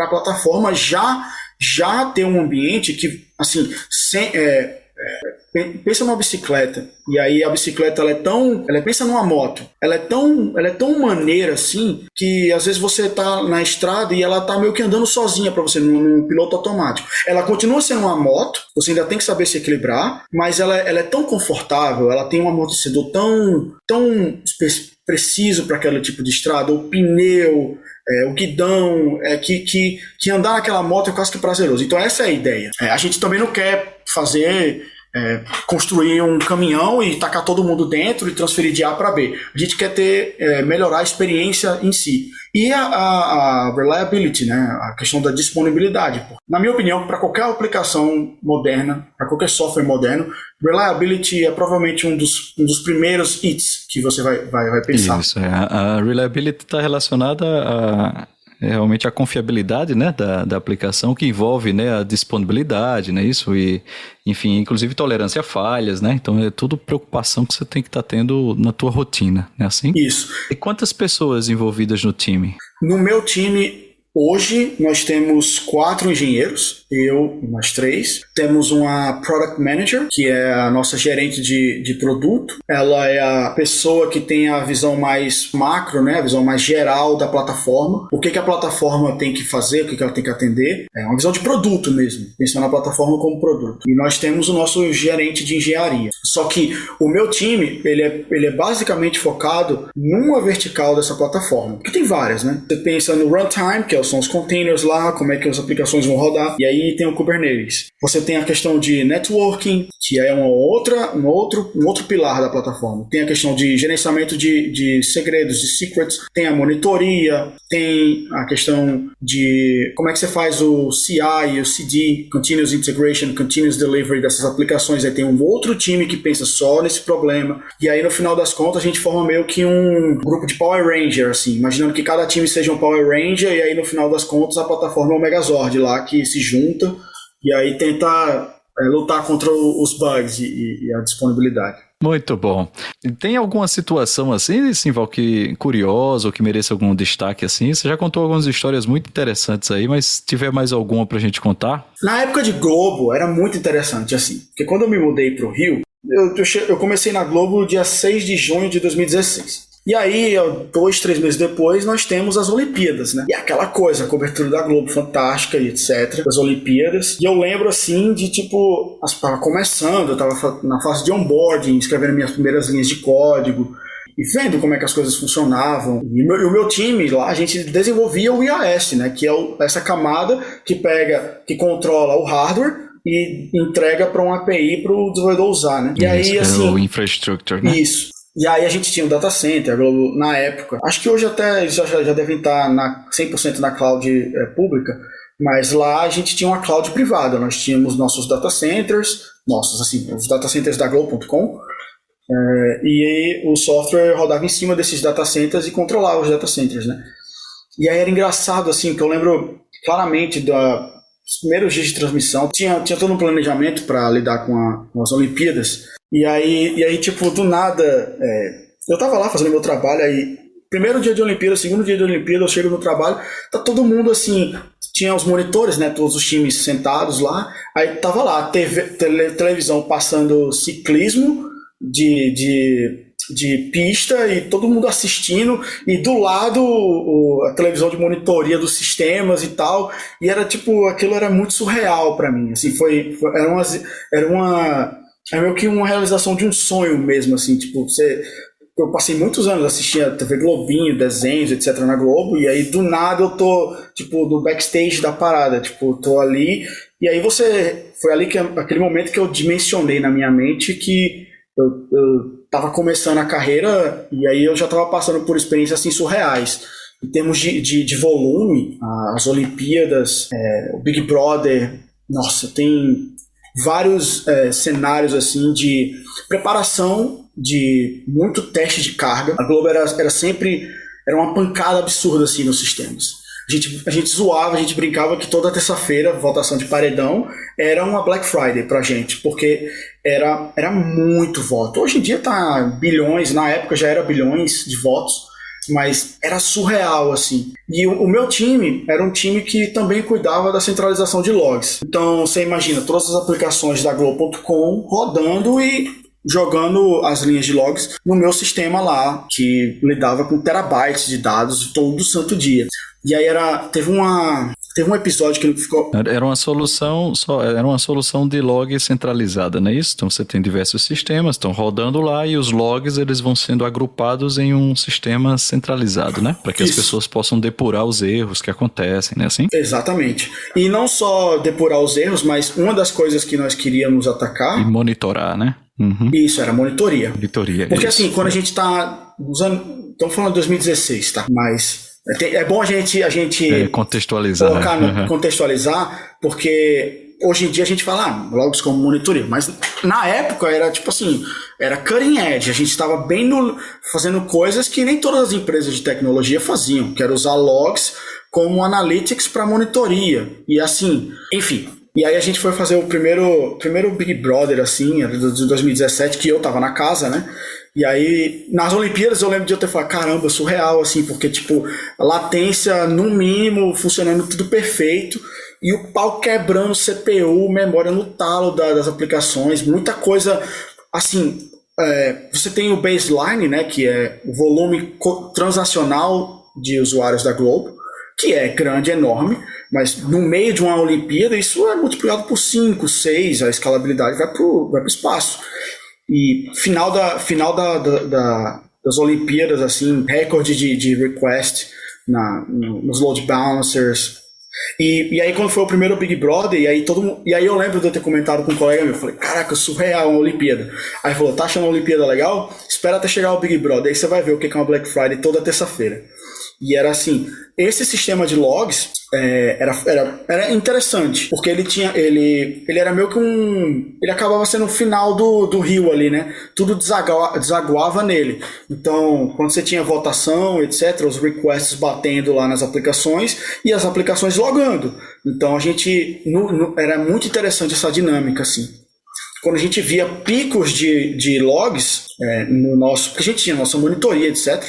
plataforma já ter um ambiente que, assim, pensa numa bicicleta, e aí a bicicleta pensa numa moto, ela é tão maneira assim, que às vezes você tá na estrada e ela tá meio que andando sozinha para você, num piloto automático. Ela continua sendo uma moto, você ainda tem que saber se equilibrar, mas ela é tão confortável, ela tem um amortecedor tão preciso para aquele tipo de estrada, o pneu, o guidão, que andar naquela moto é quase que prazeroso. Então essa é a ideia. A gente também não quer construir um caminhão e tacar todo mundo dentro e transferir de A para B. A gente quer melhorar a experiência em si. E a reliability, né? A questão da disponibilidade. Na minha opinião, para qualquer aplicação moderna, para qualquer software moderno, reliability é provavelmente um dos primeiros hits que você vai pensar. Isso, a reliability está relacionada realmente a confiabilidade, né, da aplicação, que envolve, né, a disponibilidade, né, isso, e enfim, inclusive tolerância a falhas, né, então é tudo preocupação que você tem que estar tendo na tua rotina, né, assim? Isso. E quantas pessoas envolvidas no time? No meu time, hoje, nós temos 4 engenheiros, eu e mais 3. Temos uma Product Manager, que é a nossa gerente de produto. Ela é a pessoa que tem a visão mais macro, né? A visão mais geral da plataforma. O que a plataforma tem que fazer, o que ela tem que atender. É uma visão de produto mesmo, pensando na plataforma como produto. E nós temos o nosso gerente de engenharia. Só que o meu time, ele é basicamente focado numa vertical dessa plataforma. Porque tem várias, né? Você pensa no runtime, que são os containers lá, como é que as aplicações vão rodar. E aí tem o Kubernetes. Você tem a questão de networking, que é um outro pilar da plataforma. Tem a questão de gerenciamento de segredos, de secrets. Tem a monitoria. Tem a questão de como é que você faz o CI e o CD, Continuous Integration, Continuous Delivery dessas aplicações. Aí tem um outro time que pensa só nesse problema. E aí, no final das contas, a gente forma meio que um grupo de Power Ranger, assim, imaginando que cada time seja um Power Ranger, e aí, no final das contas, a plataforma é um Megazord lá, que se junta e aí tenta lutar contra os bugs e a disponibilidade. Muito bom. Tem alguma situação assim, Simval, que curiosa ou que mereça algum destaque assim? Você já contou algumas histórias muito interessantes aí, mas se tiver mais alguma pra gente contar? Na época de Globo, era muito interessante, assim, porque quando eu me mudei pro Rio, eu comecei na Globo dia 6 de junho de 2016. E aí, 2, 3 meses depois, nós temos as Olimpíadas, né? E aquela coisa, a cobertura da Globo fantástica e etc. Das Olimpíadas. E eu lembro, assim, de tipo, estava começando, eu estava na fase de onboarding, escrevendo minhas primeiras linhas de código e vendo como é que as coisas funcionavam. E o meu time lá, a gente desenvolvia o IAS, né? Que é essa camada que controla o hardware e entrega para um API para o desenvolvedor usar, né? E aí, assim, o infrastructure, né? Isso. E aí a gente tinha um data center, a Globo, na época. Acho que hoje até já devem estar 100% na cloud pública, mas lá a gente tinha uma cloud privada. Nós tínhamos nossos data centers, os data centers da Globo.com, e aí o software rodava em cima desses data centers e controlava os data centers, né? E aí era engraçado, assim, que eu lembro claramente dos primeiros dias de transmissão, tinha todo um planejamento para lidar com as Olimpíadas. E aí, tipo, do nada, eu tava lá fazendo meu trabalho, aí, primeiro dia de Olimpíada, segundo dia de Olimpíada, eu chego no trabalho, tá todo mundo assim, tinha os monitores, né, todos os times sentados lá, aí tava lá, televisão passando ciclismo de pista e todo mundo assistindo, e do lado a televisão de monitoria dos sistemas e tal, e era tipo, aquilo era muito surreal pra mim, assim, é meio que uma realização de um sonho mesmo, assim, tipo, eu passei muitos anos assistindo a TV Globinho, desenhos, etc. na Globo, e aí do nada eu tô, tipo, no backstage da parada, tipo, tô ali, e aí foi ali aquele momento que eu dimensionei na minha mente que eu tava começando a carreira, e aí eu já tava passando por experiências, assim, surreais. Em termos de volume, as Olimpíadas, o Big Brother, nossa, tem vários cenários assim de preparação, de muito teste de carga. A Globo era uma pancada absurda assim nos sistemas. A gente zoava, a gente brincava que toda terça-feira, votação de paredão, era uma Black Friday pra gente, porque era muito voto. Hoje em dia tá bilhões, na época já era bilhões de votos, mas era surreal, assim. E o meu time era um time que também cuidava da centralização de logs. Então, você imagina, todas as aplicações da Globo.com rodando e jogando as linhas de logs no meu sistema lá, que lidava com terabytes de dados todo santo dia. E aí teve um episódio que ficou... Era uma solução de log centralizada, não é isso? Então você tem diversos sistemas, estão rodando lá e os logs eles vão sendo agrupados em um sistema centralizado, né? Para que as pessoas possam depurar os erros que acontecem, né? Assim? Exatamente. E não só depurar os erros, mas uma das coisas que nós queríamos atacar... E monitorar, né? Uhum. Isso, era monitoria. Porque isso. Assim, quando a gente tá usando... Estamos falando de 2016, tá? Mas... É bom a gente contextualizar. Contextualizar, porque hoje em dia a gente fala logs como monitoria, mas na época era tipo assim, era cutting edge, a gente estava fazendo coisas que nem todas as empresas de tecnologia faziam, que era usar logs como analytics para monitoria, e assim, enfim. E aí a gente foi fazer o primeiro Big Brother, assim, de 2017, que eu tava na casa, né? E aí, nas Olimpíadas, eu lembro de eu ter falado, caramba, surreal, assim, porque, tipo, latência, no mínimo, funcionando tudo perfeito, e o pau quebrando CPU, memória no talo das aplicações, muita coisa, assim, você tem o baseline, né, que é o volume transacional de usuários da Globo, que é grande, enorme, mas no meio de uma Olimpíada, isso é multiplicado por 5, 6, a escalabilidade vai pro espaço. E final das Olimpíadas, assim, recorde de request nos load balancers. E aí quando foi o primeiro Big Brother, e aí eu lembro de eu ter comentado com um colega meu, eu falei, caraca, surreal uma Olimpíada. Aí ele falou, tá achando a Olimpíada legal? Espera até chegar o Big Brother, aí você vai ver o que é uma Black Friday toda terça-feira. E era assim, esse sistema de logs era interessante, porque ele era meio que ele acabava sendo o final do rio ali, né? Tudo desaguava nele. Então, quando você tinha votação, etc., os requests batendo lá nas aplicações e as aplicações logando. Então, era muito interessante essa dinâmica, assim. Quando a gente via picos de logs porque a gente tinha nossa monitoria, etc.,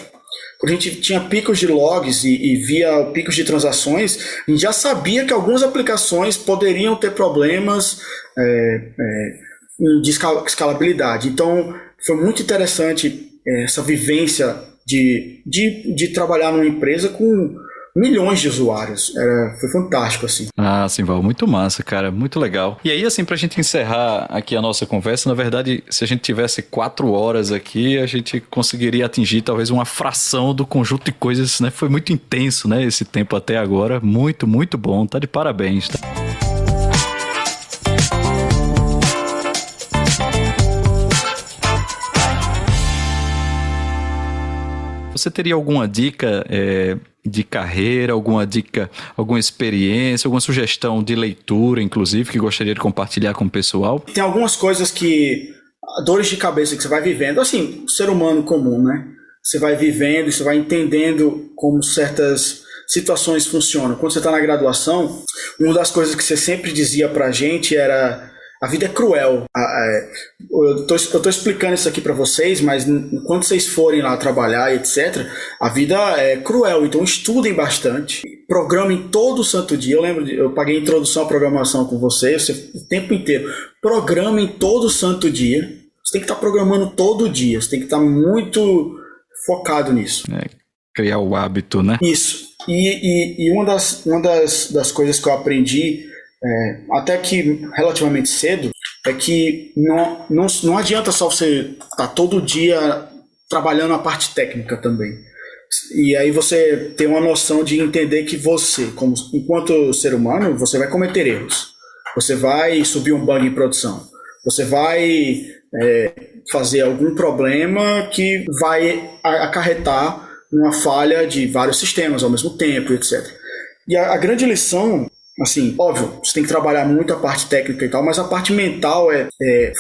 quando a gente tinha picos de logs e via picos de transações, a gente já sabia que algumas aplicações poderiam ter problemas de escalabilidade. Então, foi muito interessante essa vivência de trabalhar numa empresa com milhões de usuários. Foi fantástico, assim. Ah, Simval, muito massa, cara, muito legal. E aí, assim, pra gente encerrar aqui a nossa conversa, na verdade, se a gente tivesse 4 horas aqui, a gente conseguiria atingir talvez uma fração do conjunto de coisas, né? Foi muito intenso, né, esse tempo até agora. Muito, muito bom. Tá de parabéns, tá? Você teria alguma dica de carreira, alguma dica, alguma experiência, alguma sugestão de leitura, inclusive, que gostaria de compartilhar com o pessoal? Tem algumas coisas dores de cabeça que você vai vivendo, assim, ser humano comum, né? Você vai vivendo e você vai entendendo como certas situações funcionam. Quando você está na graduação, uma das coisas que você sempre dizia pra gente era: a vida é cruel. Eu tô explicando isso aqui para vocês, mas quando vocês forem lá trabalhar e etc., a vida é cruel, então estudem bastante. Programem todo santo dia. Eu lembro, eu paguei introdução à programação com vocês o tempo inteiro. Programem todo santo dia. Você tem que estar programando todo dia. Você tem que estar muito focado nisso. Criar o hábito, né? Isso. E uma das coisas que eu aprendi até que relativamente cedo, é que não adianta só você estar todo dia trabalhando a parte técnica também. E aí você tem uma noção de entender que você, enquanto ser humano, você vai cometer erros. Você vai subir um bug em produção. Você vai fazer algum problema que vai acarretar uma falha de vários sistemas ao mesmo tempo, etc. E a grande lição, assim, óbvio, você tem que trabalhar muito a parte técnica e tal, mas a parte mental é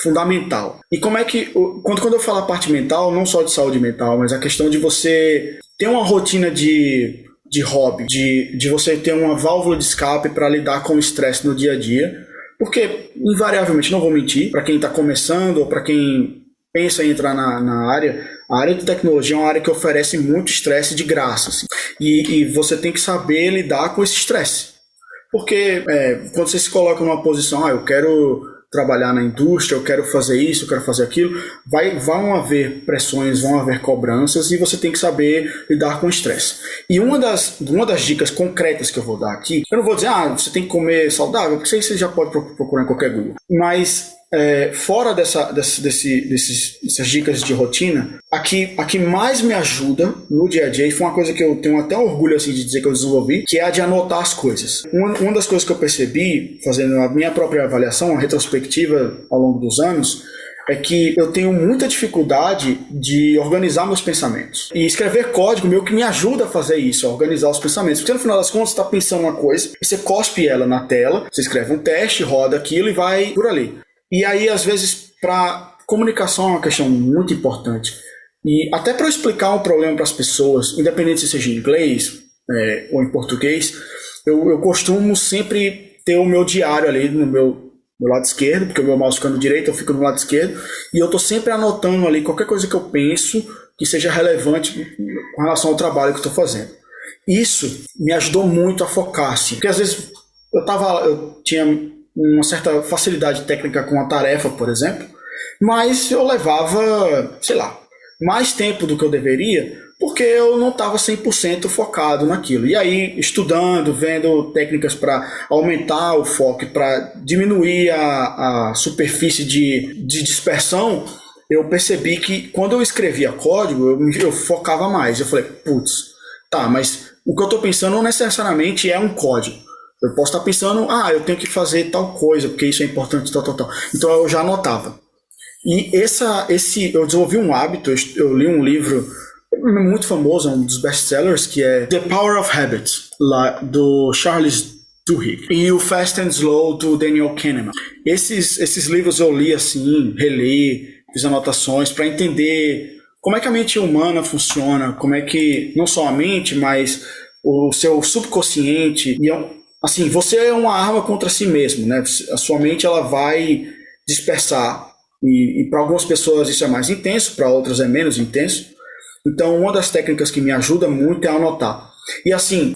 fundamental. E como é que... Quando eu falo a parte mental, não só de saúde mental, mas a questão de você ter uma rotina de hobby, de você ter uma válvula de escape para lidar com o estresse no dia a dia. Porque, invariavelmente, não vou mentir, para quem está começando ou para quem pensa em entrar na área, a área de tecnologia é uma área que oferece muito estresse de graça. Assim. E você tem que saber lidar com esse estresse. Porque quando você se coloca numa posição, eu quero trabalhar na indústria, eu quero fazer isso, eu quero fazer aquilo, vão haver pressões, vão haver cobranças e você tem que saber lidar com o estresse. E uma das dicas concretas que eu vou dar aqui, eu não vou dizer, você tem que comer saudável, porque isso aí você já pode procurar em qualquer Google. Mas fora dessas dicas de rotina, a que mais me ajuda no dia a dia, e foi uma coisa que eu tenho até orgulho assim, de dizer que eu desenvolvi, que é a de anotar as coisas. Uma das coisas que eu percebi, fazendo a minha própria avaliação, a retrospectiva ao longo dos anos, é que eu tenho muita dificuldade de organizar meus pensamentos. E escrever código meio que me ajuda a fazer isso, a organizar os pensamentos. Porque no final das contas você está pensando uma coisa, e você cospe ela na tela, você escreve um teste, roda aquilo e vai por ali. E aí, às vezes, para comunicação é uma questão muito importante. E até para eu explicar um problema para as pessoas, independente se seja em inglês ou em português, eu costumo sempre ter o meu diário ali no meu lado esquerdo, porque o meu mouse fica no direito, eu fico no lado esquerdo, e eu estou sempre anotando ali qualquer coisa que eu penso que seja relevante com relação ao trabalho que eu estou fazendo. Isso me ajudou muito a focar, assim, porque às vezes eu tinha uma certa facilidade técnica com a tarefa, por exemplo, mas eu levava, mais tempo do que eu deveria, porque eu não estava 100% focado naquilo. E aí, estudando, vendo técnicas para aumentar o foco, para diminuir a superfície de dispersão, eu percebi que quando eu escrevia código, eu focava mais. Eu falei, mas o que eu estou pensando não necessariamente é um código. Eu posso estar pensando, eu tenho que fazer tal coisa, porque isso é importante, tal. Então eu já anotava. E eu desenvolvi um hábito, eu li um livro muito famoso, um dos best-sellers, que é The Power of Habits, do Charles Duhigg, e o Fast and Slow, do Daniel Kahneman. Esses livros eu li assim, reli, fiz anotações para entender como é que a mente humana funciona, como é que, não só a mente, mas o seu subconsciente. E assim, você é uma arma contra si mesmo, né? A sua mente ela vai dispersar. E para algumas pessoas isso é mais intenso, para outras é menos intenso. Então, uma das técnicas que me ajuda muito é anotar. E assim,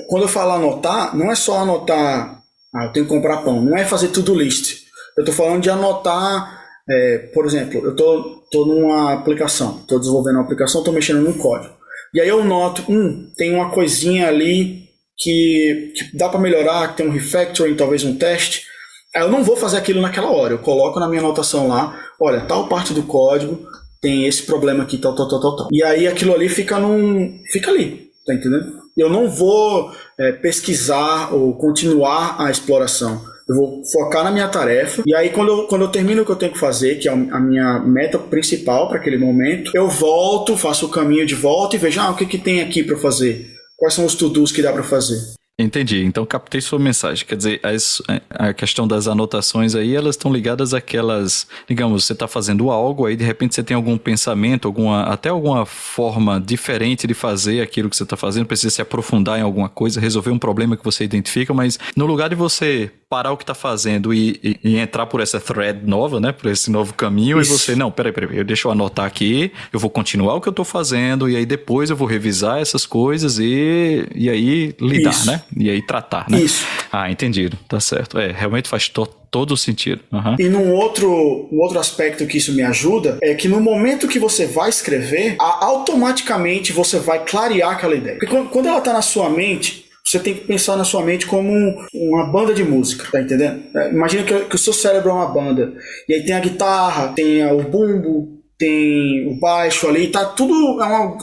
quando eu falo anotar, não é só anotar, eu tenho que comprar pão. Não é fazer to-do list. Eu estou falando de anotar, por exemplo, eu estou tô numa aplicação, tô desenvolvendo uma aplicação, tô mexendo num código. E aí eu noto, tem uma coisinha ali que dá para melhorar, que tem um refactoring, talvez um teste. Aí eu não vou fazer aquilo naquela hora, eu coloco na minha anotação lá, olha, tal parte do código tem esse problema aqui, tal. E aí aquilo ali fica ali, tá entendendo? Eu não vou pesquisar ou continuar a exploração. Eu vou focar na minha tarefa, e aí quando eu termino o que eu tenho que fazer, que é a minha meta principal para aquele momento, eu volto, faço o caminho de volta e vejo, o que tem aqui para fazer? Quais são os to-dos que dá para fazer? Entendi, então captei sua mensagem, quer dizer, a questão das anotações aí, elas estão ligadas àquelas, digamos, você está fazendo algo, aí de repente você tem algum pensamento, até alguma forma diferente de fazer aquilo que você está fazendo, precisa se aprofundar em alguma coisa, resolver um problema que você identifica, mas no lugar de você parar o que está fazendo e entrar por essa thread nova, né, por esse novo caminho, Isso. E você, não, peraí, deixa eu anotar aqui, eu vou continuar o que eu estou fazendo, e aí depois eu vou revisar essas coisas e aí lidar, Isso. né? E aí tratar, né? Isso. Entendido. Tá certo. Realmente faz todo o sentido. Uhum. E um outro aspecto que isso me ajuda é que no momento que você vai escrever, automaticamente você vai clarear aquela ideia. Porque quando ela tá na sua mente, você tem que pensar na sua mente como uma banda de música, tá entendendo? Imagina que o seu cérebro é uma banda. E aí tem a guitarra, tem o bumbo, tem o baixo ali, tá tudo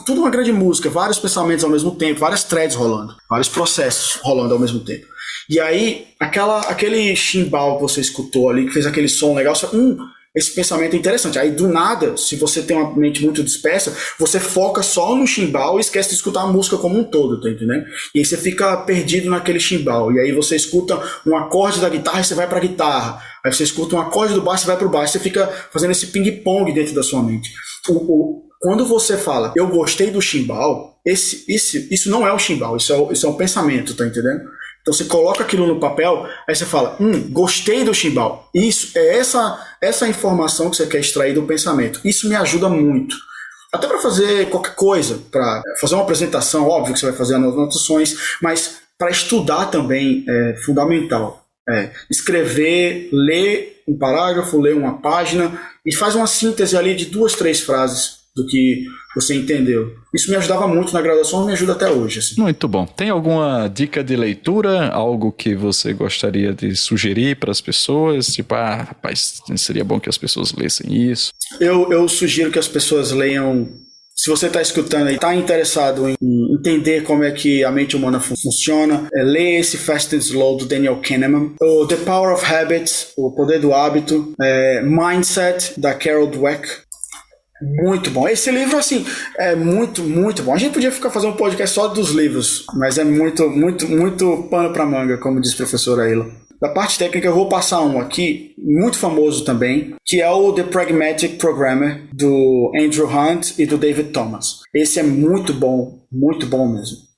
uma grande música, vários pensamentos ao mesmo tempo, várias threads rolando, vários processos rolando ao mesmo tempo. E aí, aquele chimbal que você escutou ali, que fez aquele som legal, você esse pensamento é interessante. Aí, do nada, se você tem uma mente muito dispersa, você foca só no chimbal e esquece de escutar a música como um todo, tá entendendo? E aí você fica perdido naquele chimbal. E aí você escuta um acorde da guitarra e você vai pra guitarra. Aí você escuta um acorde do baixo e vai pro baixo. Você fica fazendo esse ping-pong dentro da sua mente. Quando você fala, eu gostei do chimbal, isso não é o chimbal, isso é um pensamento, tá entendendo? Então você coloca aquilo no papel, aí você fala, gostei do chimbal. Isso é essa informação que você quer extrair do pensamento. Isso me ajuda muito. Até para fazer qualquer coisa, para fazer uma apresentação, óbvio que você vai fazer anotações, mas para estudar também é fundamental. Escrever, ler um parágrafo, ler uma página e faz uma síntese ali de 2, 3 frases do que você entendeu. Isso me ajudava muito na graduação e me ajuda até hoje. Assim. Muito bom. Tem alguma dica de leitura? Algo que você gostaria de sugerir para as pessoas? Tipo, rapaz, seria bom que as pessoas lessem isso. Eu sugiro que as pessoas leiam. Se você está escutando e está interessado em entender como é que a mente humana funciona, lê esse Fast and Slow do Daniel Kahneman, o The Power of Habits, o Poder do Hábito, Mindset, da Carol Dweck. Muito bom. Esse livro, assim, é muito, muito bom. A gente podia ficar fazendo um podcast só dos livros, mas é muito, muito, muito pano pra manga, como diz a professora Ayla. Da parte técnica, eu vou passar um aqui, muito famoso também, que é o The Pragmatic Programmer, do Andrew Hunt e do David Thomas. Esse é muito bom mesmo.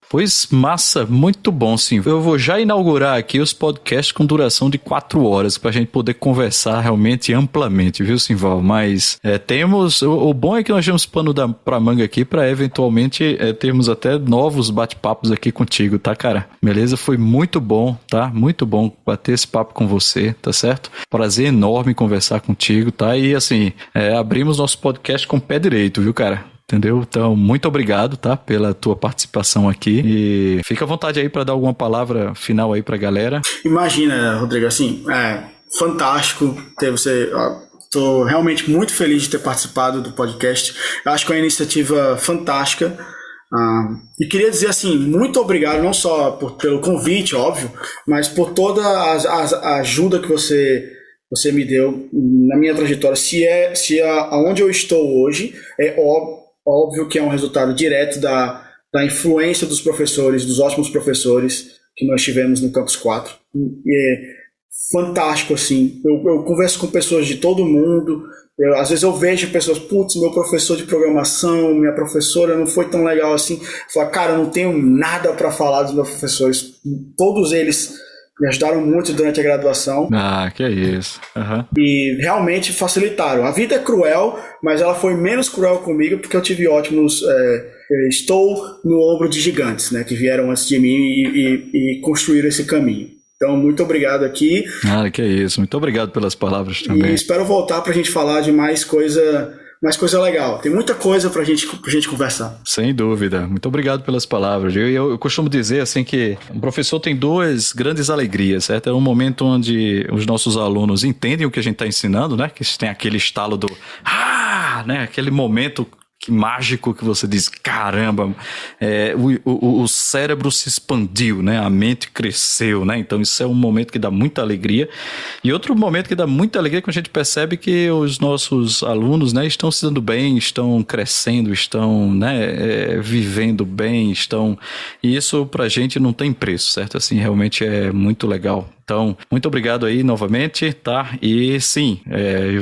Pois massa, muito bom, sim. Eu vou já inaugurar aqui os podcasts com duração de 4 horas para a gente poder conversar realmente amplamente, viu, Simval? Mas temos, o bom é que nós temos pano pra manga aqui para eventualmente termos até novos bate-papos aqui contigo, tá, cara? Beleza? Foi muito bom, tá? Muito bom bater esse papo com você, tá certo? Prazer enorme conversar contigo, tá? E assim, abrimos nosso podcast com o pé direito, viu, cara? Entendeu? Então, muito obrigado, tá? Pela tua participação aqui. E fica à vontade aí para dar alguma palavra final aí pra galera. Imagina, Rodrigo, assim, fantástico ter você. Tô realmente muito feliz de ter participado do podcast. Eu acho que é uma iniciativa fantástica. E queria dizer assim, muito obrigado, não só pelo convite, óbvio, mas por toda a ajuda que você me deu na minha trajetória. Se aonde eu estou hoje é óbvio que é um resultado direto da influência dos professores, dos ótimos professores que nós tivemos no Campus 4. E é fantástico, assim. Eu converso com pessoas de todo mundo. Às vezes eu vejo pessoas, meu professor de programação, minha professora não foi tão legal assim. Eu falo, cara, eu não tenho nada para falar dos meus professores. Todos eles me ajudaram muito durante a graduação. Que é isso. Uhum. E realmente facilitaram. A vida é cruel, mas ela foi menos cruel comigo porque eu tive ótimos... estou no ombro de gigantes, né, que vieram antes de mim e construíram esse caminho. Então, muito obrigado aqui. Que é isso. Muito obrigado pelas palavras também. E espero voltar para a gente falar de mais coisa mais coisa legal. Tem muita coisa pra gente conversar. Sem dúvida. Muito obrigado pelas palavras. Eu costumo dizer assim que o professor tem duas grandes alegrias, certo? É um momento onde os nossos alunos entendem o que a gente está ensinando, né? Que tem aquele estalo do né? Aquele momento mágico que você diz, caramba, o cérebro se expandiu, né? A mente cresceu, né? Então isso é um momento que dá muita alegria. E outro momento que dá muita alegria é quando a gente percebe que os nossos alunos, né, estão se dando bem, estão crescendo, estão, né, vivendo bem, e isso pra gente não tem preço, certo? Assim, realmente é muito legal. Então, muito obrigado aí novamente, tá? E sim,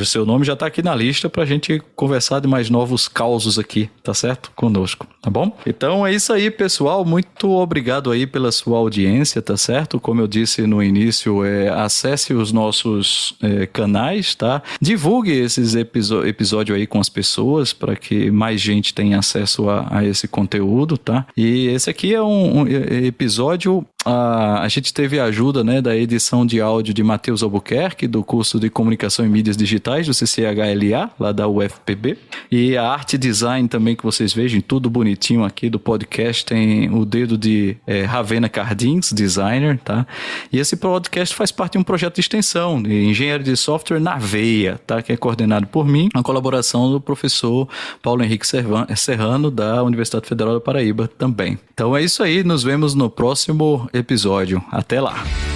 o seu nome já tá aqui na lista pra gente conversar de mais novos causos aqui, tá certo? Conosco, tá bom? Então é isso aí, pessoal. Muito obrigado aí pela sua audiência, tá certo? Como eu disse no início, acesse os nossos canais, tá? Divulgue esses episódios aí com as pessoas para que mais gente tenha acesso a esse conteúdo, tá? E esse aqui é um episódio... A gente teve a ajuda, né, da edição de áudio de Matheus Albuquerque, do curso de Comunicação e Mídias Digitais, do CCHLA, lá da UFPB. E a arte design também, que vocês vejam, tudo bonitinho aqui do podcast, tem o dedo de Ravena Cardins, designer, tá? E esse podcast faz parte de um projeto de extensão de engenharia de software na veia, tá? Que é coordenado por mim, a colaboração do professor Paulo Henrique Serrano, da Universidade Federal da Paraíba também. Então é isso aí, nos vemos no próximo episódio. Até lá!